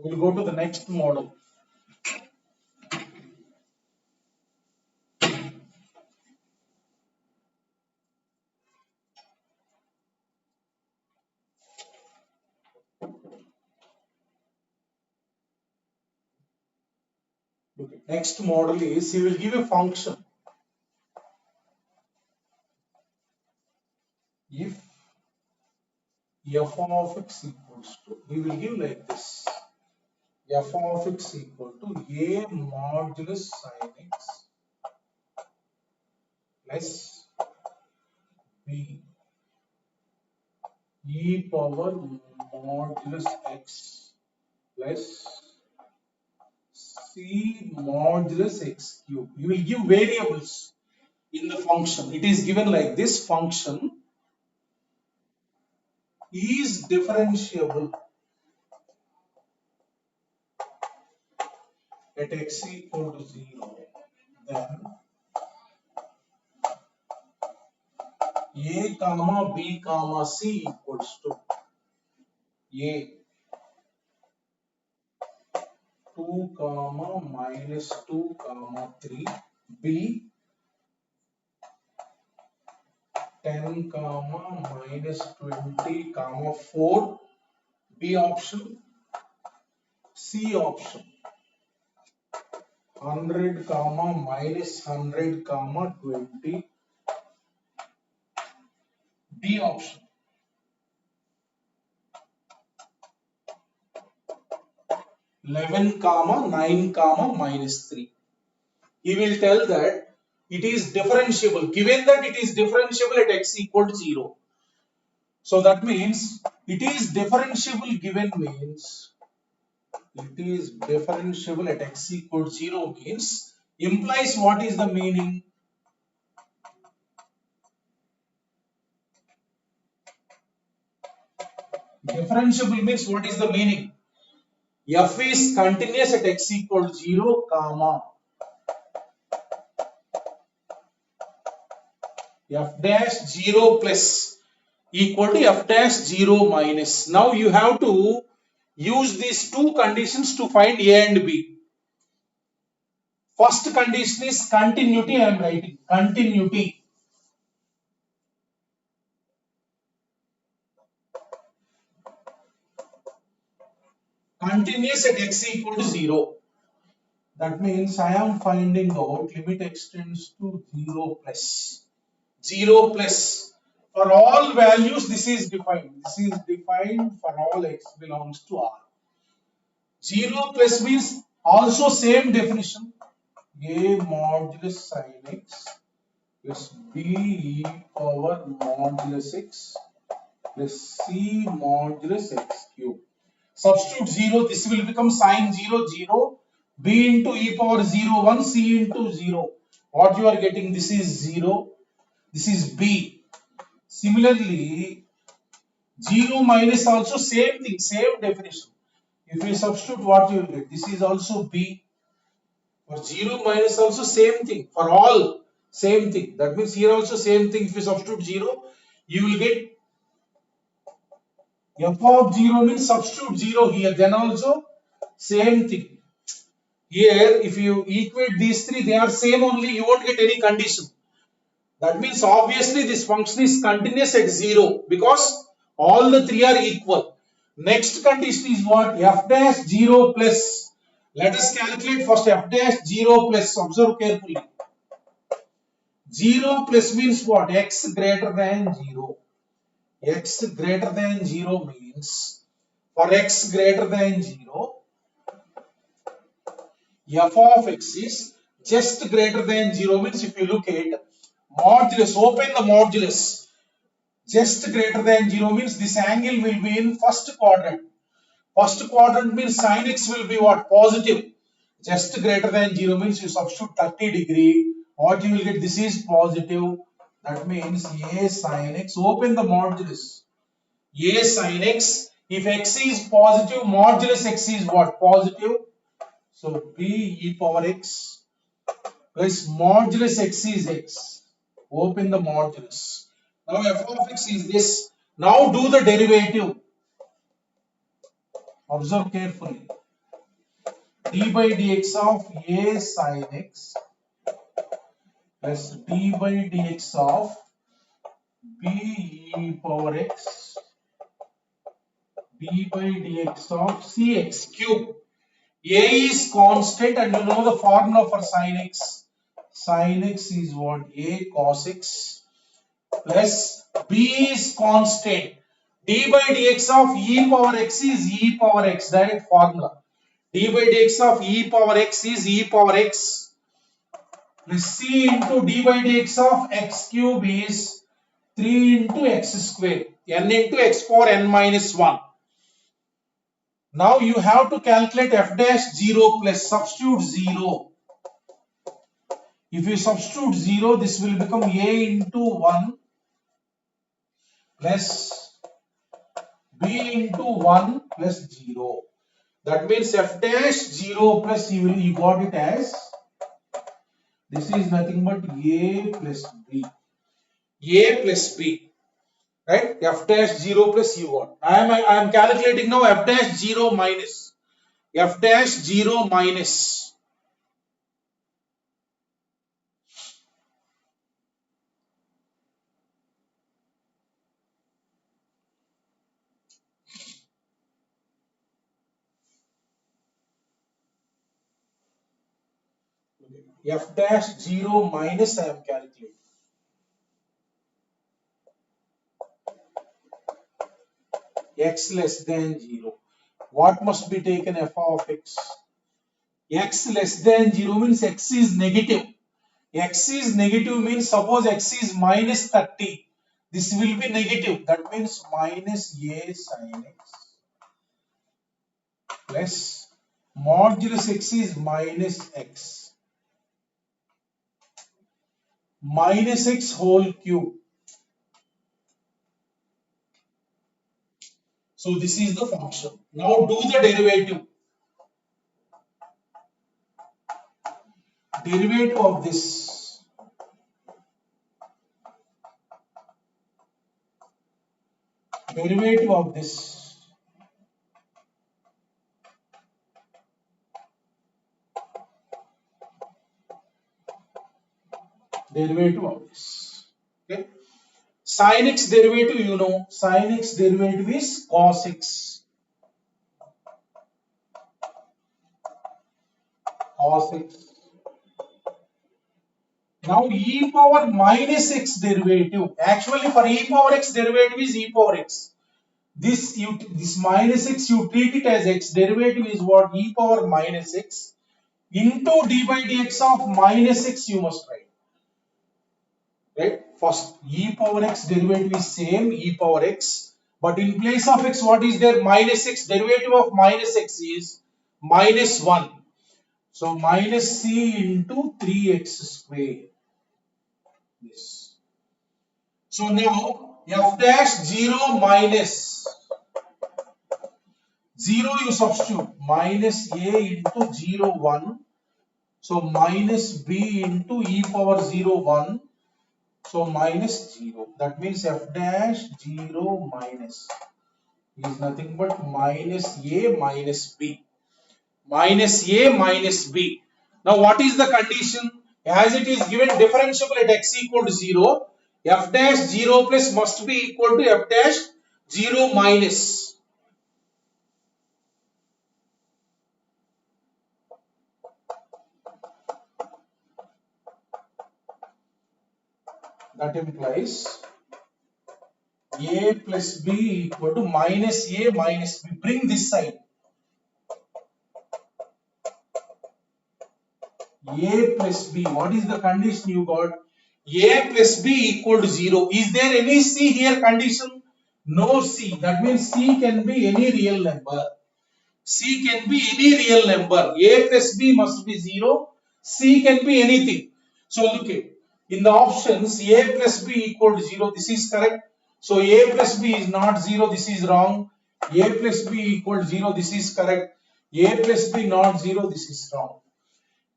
We will go to the next model. Okay. Next model is, he will give a function. If f of x equals to, he will give like this. F of x equal to a modulus sin x plus b e power modulus x plus c modulus x cube. You will give variables in the function. It is given like this: function is differentiable at x equal to 0. Then a comma b comma c equals to a 2 comma minus 2 comma 3, b 10 comma minus 20 comma 4, b option, c option 100 comma minus 100 comma 20, d option 11 comma 9 comma minus 3. He will tell that it is differentiable, given that it is differentiable at x equal to 0. So that means it is differentiable given means it is differentiable at x equal to 0 means implies what is the meaning? Differentiable means what is the meaning? F is continuous at x equal to 0 comma f dash 0 plus equal to f dash 0 minus. Now you have to use these two conditions to find a and b. First condition is continuity. I am writing continuity. Continuous at x equal to 0. That means I am finding out limit extends to 0 plus. 0 plus. For all values, this is defined. This is defined for all x belongs to R. 0 plus means also same definition. A modulus sin x plus b e power modulus x plus c modulus x cube. Substitute 0, this will become sin 0, 0, b into e power 0, 1, c into 0. What you are getting, this is 0, this is b. Similarly, 0 minus also same thing, same definition. If you substitute, what you will get, this is also b. For 0 minus also same thing, for all same thing. That means here also same thing. If you substitute 0, you will get f of 0 means substitute 0 here, then also same thing. Here, if you equate these three, they are same only, you won't get any condition. That means obviously this function is continuous at 0 because all the three are equal. Next condition is what? F dash 0 plus. Let us calculate first f dash 0 plus. Observe carefully. 0 plus means what? X greater than 0. X greater than 0 means for x greater than 0, f of x is just greater than 0 means if you look at modulus, open the modulus, just greater than 0 means this angle will be in first quadrant. First quadrant means sin x will be what? Positive. Just greater than 0 means you substitute 30 degree. What you will get? This is positive. That means a sin x. Open the modulus. A sin x. If x is positive, modulus x is what? Positive. So b e power x plus modulus x is x. Open the modulus. Now f of x is this. Now do the derivative. Observe carefully. D by dx of a sin x plus d by dx of b e power x d by dx of cx cube. A is constant and you know the formula for sin x. Sin x is what? A cos x plus b is constant. D by dx of e power x is e power x, direct formula. D by dx of e power x is e power x plus c into d by dx of x cube is 3 into x square, n into x power n minus 1. Now you have to calculate f dash 0 plus, substitute 0. If you substitute 0, this will become a into 1 plus b into 1 plus 0. That means f dash 0 plus you got it as, this is nothing but a plus b. A plus b. Right? F dash 0 plus you got. I am calculating now f dash 0 minus. F dash 0 minus. F dash 0 minus I am calculating. X less than 0. What must be taken? F of x. X less than 0 means x is negative. X is negative means suppose x is minus 30. This will be negative. That means minus a sin x plus modulus x is minus x. Minus x whole cube. So this is the function. Now do the derivative. Derivative of this. Derivative of this. Derivative of this. Okay. Sin x derivative, you know, sin x derivative is cos x. Cos x. Now e power minus x derivative. Actually for e power x derivative is e power x. this minus x, you treat it as x. Derivative is what? E power minus x into d by dx of minus x you must write. Right? First, e power x derivative is same, e power x. But in place of x, what is there? Minus x. Derivative of minus x is minus 1. So minus c into 3x square. Yes. So now f dash 0 minus 0 you substitute. Minus a into 0 1. So minus b into e power 0 1. So minus 0. That means f dash 0 minus is nothing but minus a minus b. Minus a minus b. Now what is the condition? As it is given differentiable at x equal to 0, f dash 0 plus must be equal to f dash 0 minus. That implies a plus b equal to minus a minus b. Bring this side. A plus b. What is the condition you got? A plus b equal to 0. Is there any c here condition? No c. That means c can be any real number. C can be any real number. A plus b must be 0. C can be anything. So look at in the options a plus b equal to 0. This is correct. So a plus b is not 0. This is wrong. A plus b equal to 0. This is correct. A plus b not 0. This is wrong.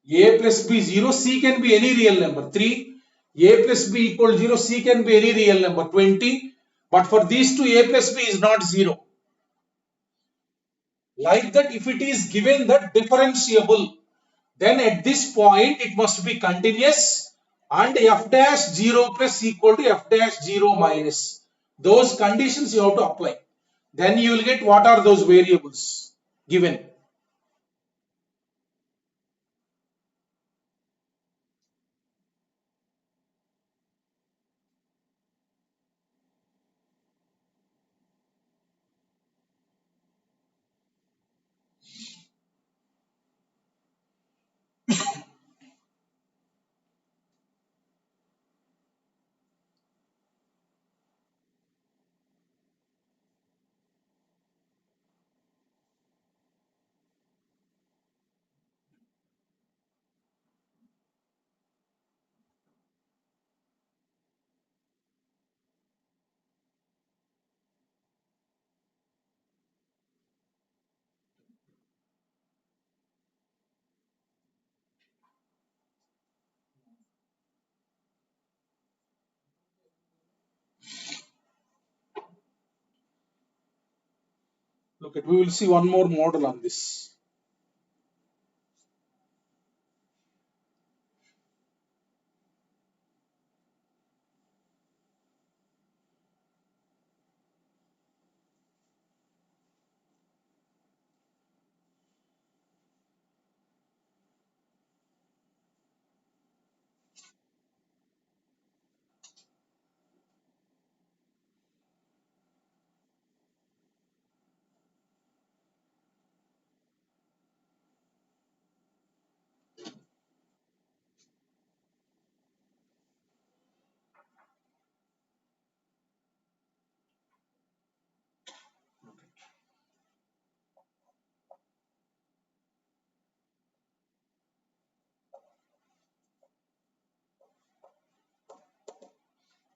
A plus b 0. C can be any real number. 3. A plus b equal to 0. C can be any real number. 20. But for these two, a plus b is not 0. Like that, if it is given that differentiable, then at this point it must be continuous and f dash 0 plus equal to f dash 0 minus. Those conditions you have to apply. Then you will get what are those variables given. Look at, we will see one more model on this.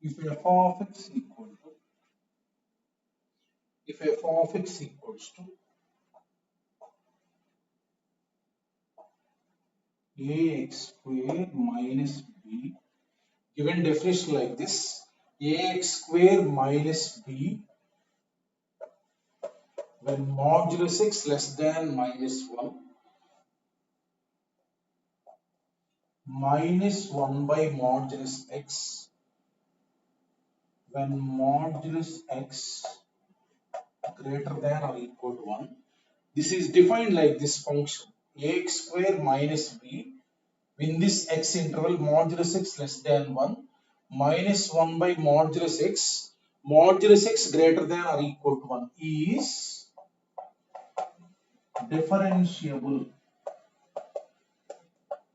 If f of x equal to, if f of x equals to ax square minus b, given definition like this, ax square minus b when modulus x less than minus 1, minus 1 by modulus x when modulus x greater than or equal to 1. This is defined like this function ax square minus b in this x interval modulus x less than 1 minus 1 by modulus x modulus x greater than or equal to 1 is differentiable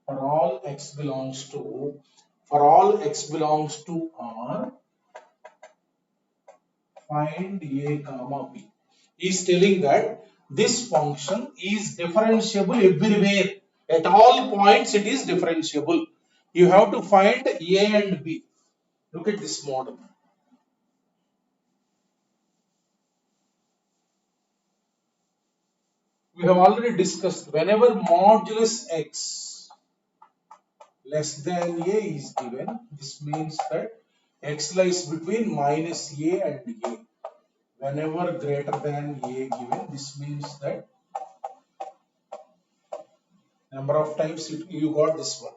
for all x belongs to R, find a comma b. He is telling that this function is differentiable everywhere. At all points it is differentiable. You have to find a and b. Look at this model. We have already discussed whenever modulus x less than a is given, this means that x lies between minus a and a. Whenever greater than a given, this means that number of times you got this one.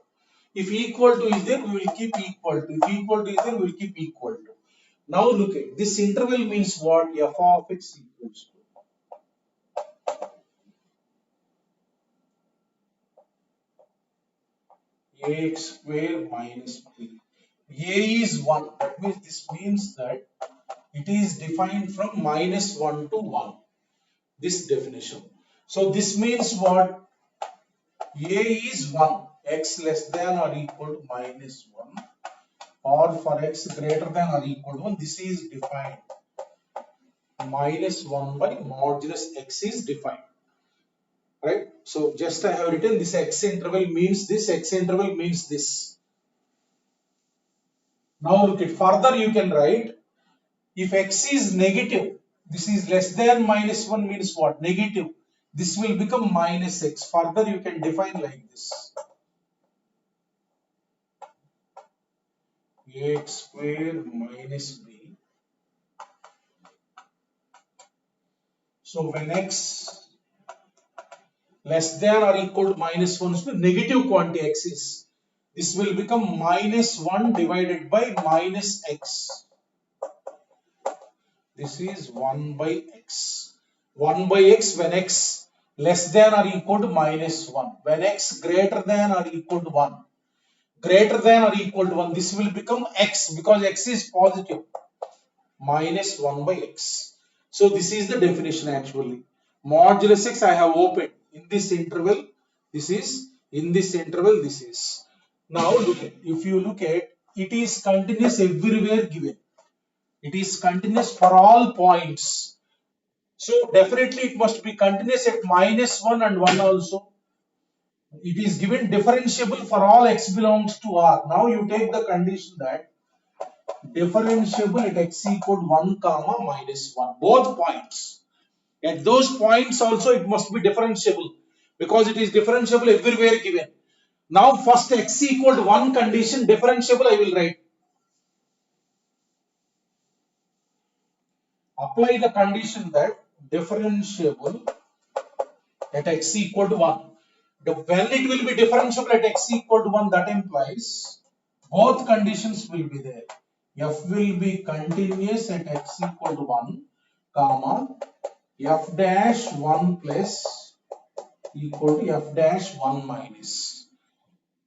If equal to is there, we will keep equal to. If equal to is there, we will keep equal to. Now look at this interval means what? F of x equals to ax square minus b. A is 1. That means this means that it is defined from minus 1 to 1. This definition. So this means what? A is 1. X less than or equal to minus 1. Or for x greater than or equal to 1. This is defined. Minus 1 by modulus x is defined. Right? So just I have written this x interval means this, x interval means this. Now look at further you can write if x is negative, this is less than minus 1 means what? Negative. This will become minus x. Further you can define like this. Ax square minus b. So when x less than or equal to minus 1 is the negative quantity x is. This will become minus 1 divided by minus x. This is 1 by x. 1 by x when x less than or equal to minus 1. When x greater than or equal to 1. Greater than or equal to 1. This will become x because x is positive. Minus 1 by x. So this is the definition actually. Modulus x I have opened. In this interval, this is. In this interval, this is. Now look at, if you look at, it is continuous everywhere given. It is continuous for all points. So definitely it must be continuous at minus 1 and 1 also. It is given differentiable for all x belongs to R. Now you take the condition that differentiable at x equal to 1 comma minus 1. Both points. At those points also it must be differentiable because it is differentiable everywhere given. Now first x equal to 1 condition differentiable I will write. Apply the condition that differentiable at x equal to 1. When it will be differentiable at x equal to 1, that implies both conditions will be there. F will be continuous at x equal to 1, comma, f dash 1 plus equal to f dash 1 minus.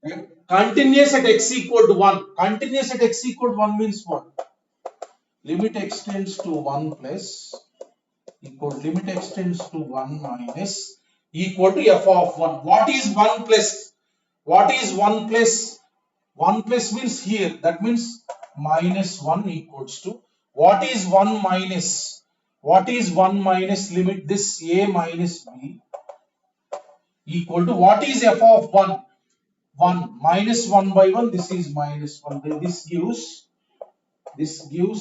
Right? Continuous at x equal to 1. Continuous at x equal to 1 means what? Limit extends to 1 plus equal limit extends to 1 minus equal to f of 1. What is 1 plus? What is 1 plus? 1 plus means here. That means minus 1 equals to. What is 1 minus? What is 1 minus? Limit this a minus b equal to. What is f of 1? 1 minus 1 by 1. This is minus 1. Then this gives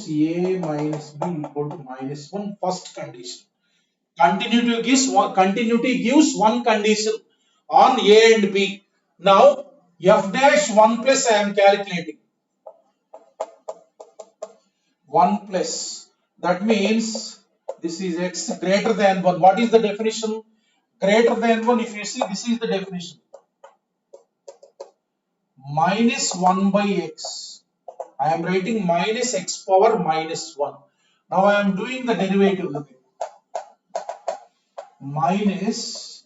a minus b equal to minus 1. First condition. Continuity gives one condition on a and b. Now f dash 1 plus I am calculating. 1 plus. That means this is x greater than 1. What is the definition? Greater than 1. If you see, this is the definition. Minus 1 by x. I am writing minus x power minus 1. Now I am doing the derivative. Look at minus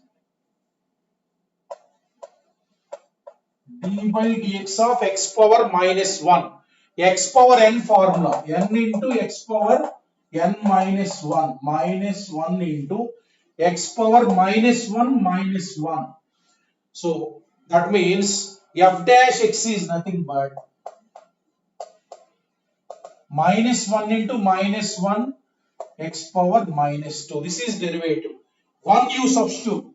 d by dx of x power minus 1. x power n formula, n into x power n minus 1 minus 1 into x power minus 1 minus 1. So that means f dash x is nothing but minus 1 into minus 1 x power minus 2. This is derivative. 1 you substitute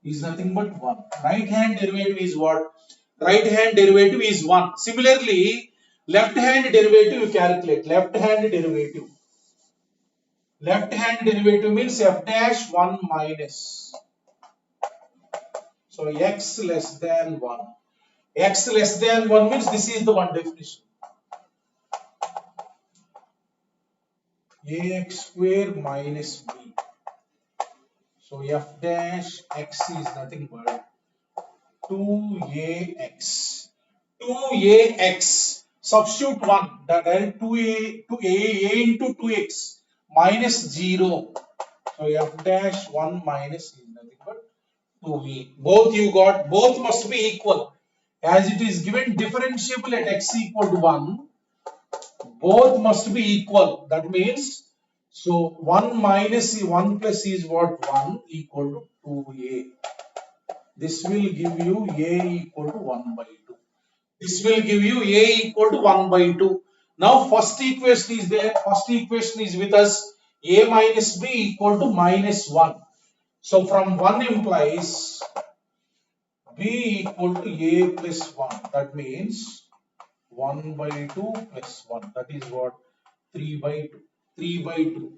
is nothing but 1. Right hand derivative is what? Right hand derivative is 1. Similarly, left hand derivative you calculate. Left hand derivative. Left hand derivative means f dash 1 minus. So x less than 1. X less than 1 means this is the one definition. Ax square minus b. So f dash x is nothing but 2ax. 2ax. Substitute 1. That is 2a into 2x minus 0. So f dash 1 minus is nothing but 2a. Both you got, both must be equal. As it is given differentiable at x equal to 1, both must be equal. That means, so 1 minus 1 plus is what? 1 equal to 2a. This will give you a equal to 1 by 2. This will give you a equal to 1 by 2. Now first equation is there. First equation is with us. A minus b equal to minus 1. So from 1 implies b equal to a plus 1. That means 1 by 2 plus 1. That is what? 3 by 2. 3 by 2.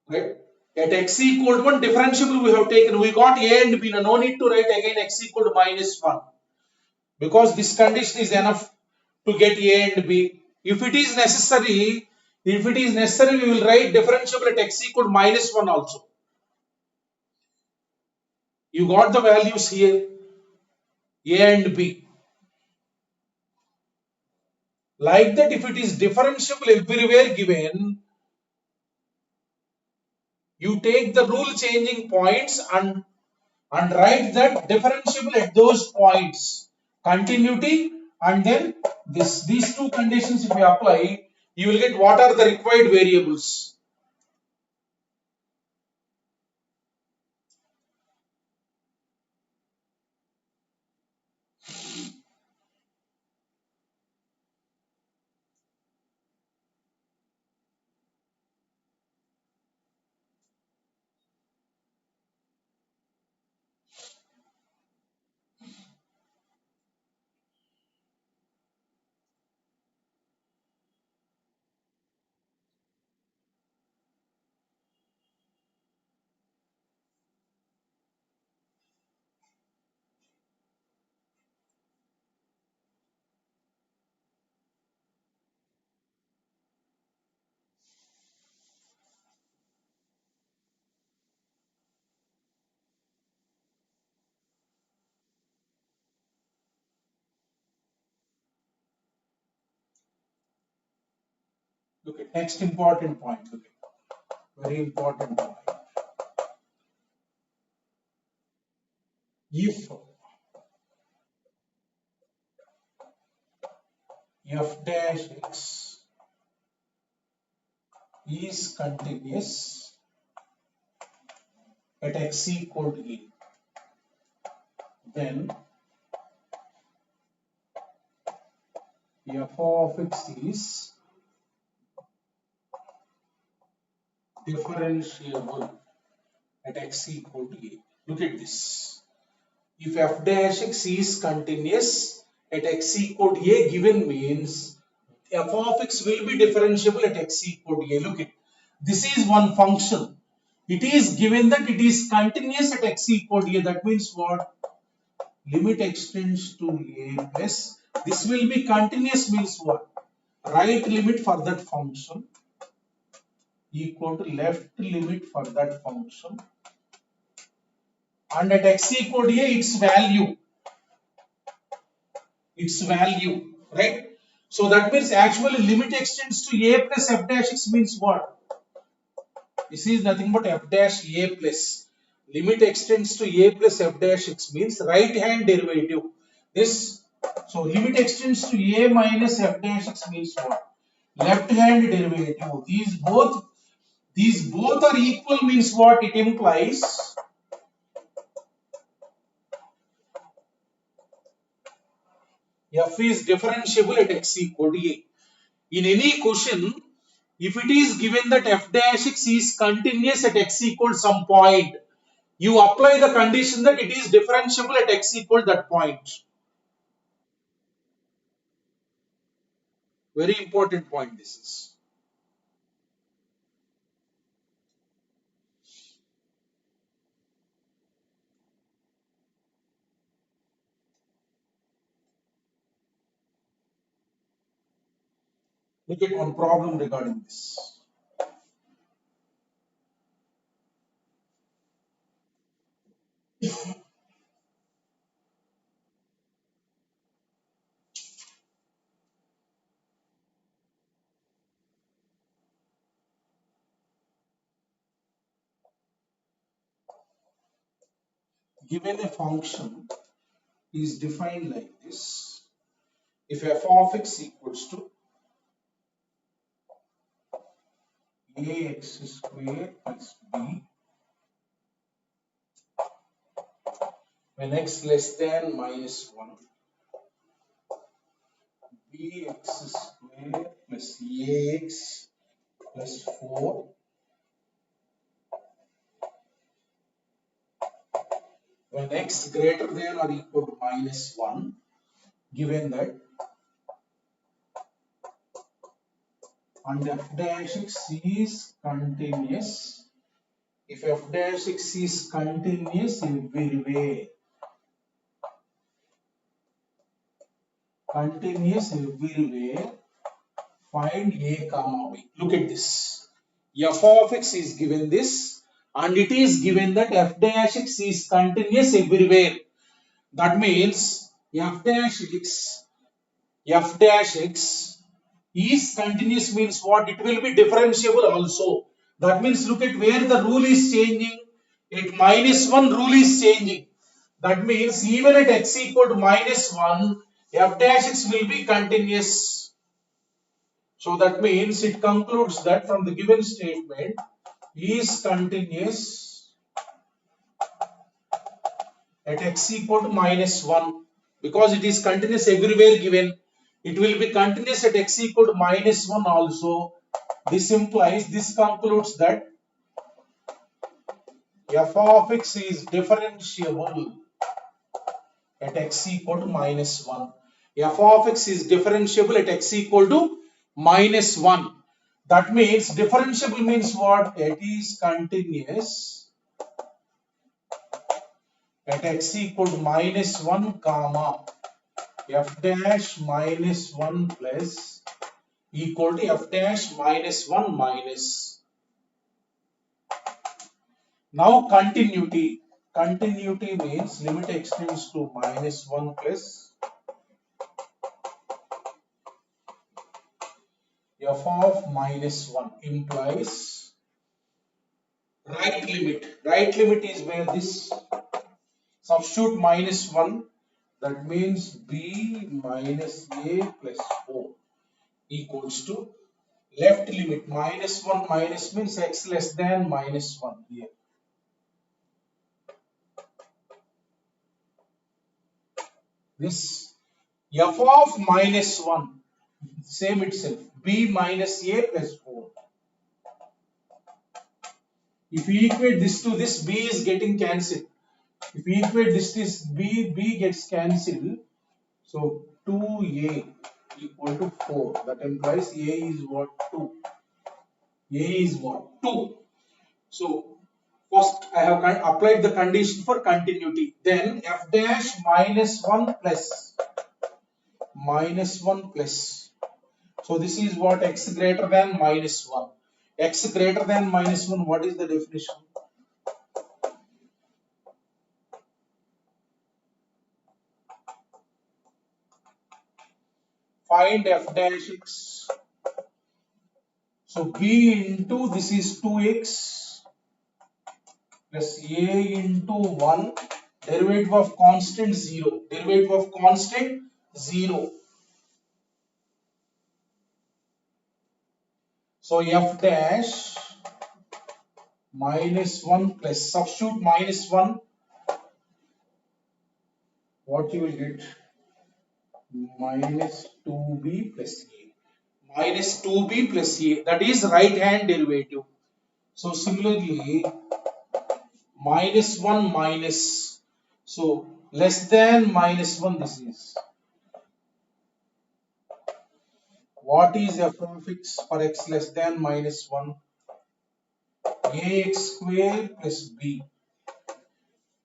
Right? At x equal to 1, differentiable we have taken. We got a and b. No need to write again x equal to minus 1. Because this condition is enough to get a and b. If it is necessary, we will write differentiable at x equal to minus 1 also. You got the values here, a and b. Like that, if it is differentiable everywhere given, you take the rule changing points and write that differentiable at those points. Continuity, and then these two conditions if you apply, you will get what are the required variables. Look at next important point. Look at very important point. If f dash x is continuous at x equal to a, then f of x is differentiable at x equal to a. Look at this. If f dash x is continuous at x equal to a, given means f of x will be differentiable at x equal to a. Look at this is one function. It is given that it is continuous at x equal to a. That means what? Limit extends to a plus. This will be continuous means what? Right limit for that function equal to left limit for that function, and at x equal to a its value, right? So that means actually limit extends to a plus f dash x means what? This is nothing but f dash a plus. Limit extends to a plus f dash x means right hand derivative. This So limit extends to a minus f dash x means what? Left hand derivative. These both are equal means what? It implies f is differentiable at x equal to a. In any question, if it is given that f dash x is continuous at x equal some point, you apply the condition that it is differentiable at x equal that point. Very important point this is. Look at one problem regarding this. Given a function is defined like this. If f of x equals to ax square plus b when x less than minus 1, bx square plus ax plus 4 when x greater than or equal to minus 1, given that and f dash x is continuous. If f dash x is continuous everywhere, find a comma b. Look at this. F of x is given this, and it is given that f dash x is continuous everywhere. That means f dash x is continuous means what? It will be differentiable also. That means look at where the rule is changing. At minus 1 rule is changing. That means even at x equal to minus 1, f dash x will be continuous. So that means it concludes that from the given statement is continuous at x equal to minus 1. Because it is continuous everywhere given, it will be continuous at x equal to minus 1 also. This concludes that f of x is differentiable at x equal to minus 1. F of x is differentiable at x equal to minus 1. That means differentiable means what? It is continuous at x equal to minus 1 comma f dash minus 1 plus equal to f dash minus 1 minus. Now continuity. Continuity means limit extends to minus 1 plus f of minus 1 implies right limit. Right limit is where this substitute minus 1, that means b minus a plus 4 equals to left limit minus 1 minus means x less than minus 1 here. This f of minus 1, same itself, b minus a plus 4. If we equate this to this, b is getting cancelled. If we equate this to this, b gets cancelled. So 2a equal to 4. That implies a is what? 2. A is what? 2. So first I have applied the condition for continuity. Then f dash minus 1 plus. So this is what? X greater than minus 1. X greater than minus 1, what is the definition? Find f dash x. So b into this is 2x plus a into 1, derivative of constant 0. Derivative of constant 0. So f dash minus 1 plus, substitute minus 1, what you will get? Minus 2b plus a. Minus 2b plus a, that is right hand derivative. So similarly, minus 1 minus, so less than minus 1 this is. What is f of x for x less than minus 1? Ax square plus b.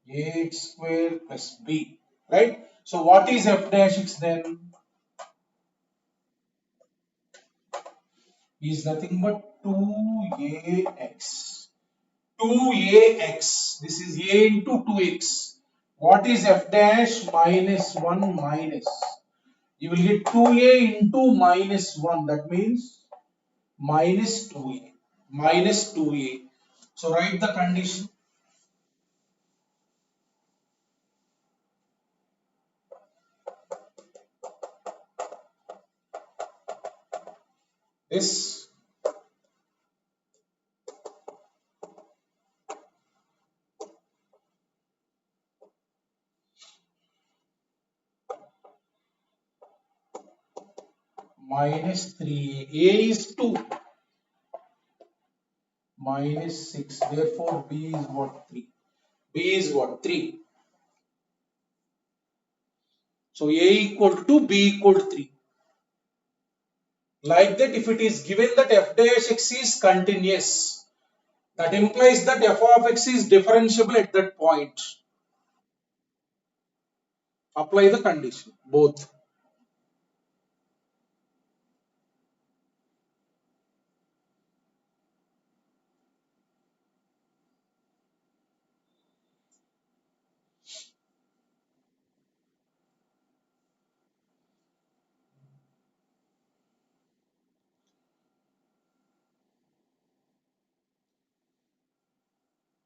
Ax square plus b. Right? So what is f dash x then? Is nothing but 2ax. 2ax. This is a into 2x. What is f dash? Minus 1 minus. You will get 2a into minus 1. That means minus 2a. Minus 2a. So write the condition. This minus 3a. A is 2. Minus 6. Therefore, b is what? 3. B is what? 3. So a equal to 2, b equal to 3. Like that, if it is given that f dash x is continuous, that implies that f of x is differentiable at that point. Apply the condition, both.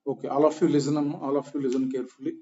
Okay, all of you listen carefully.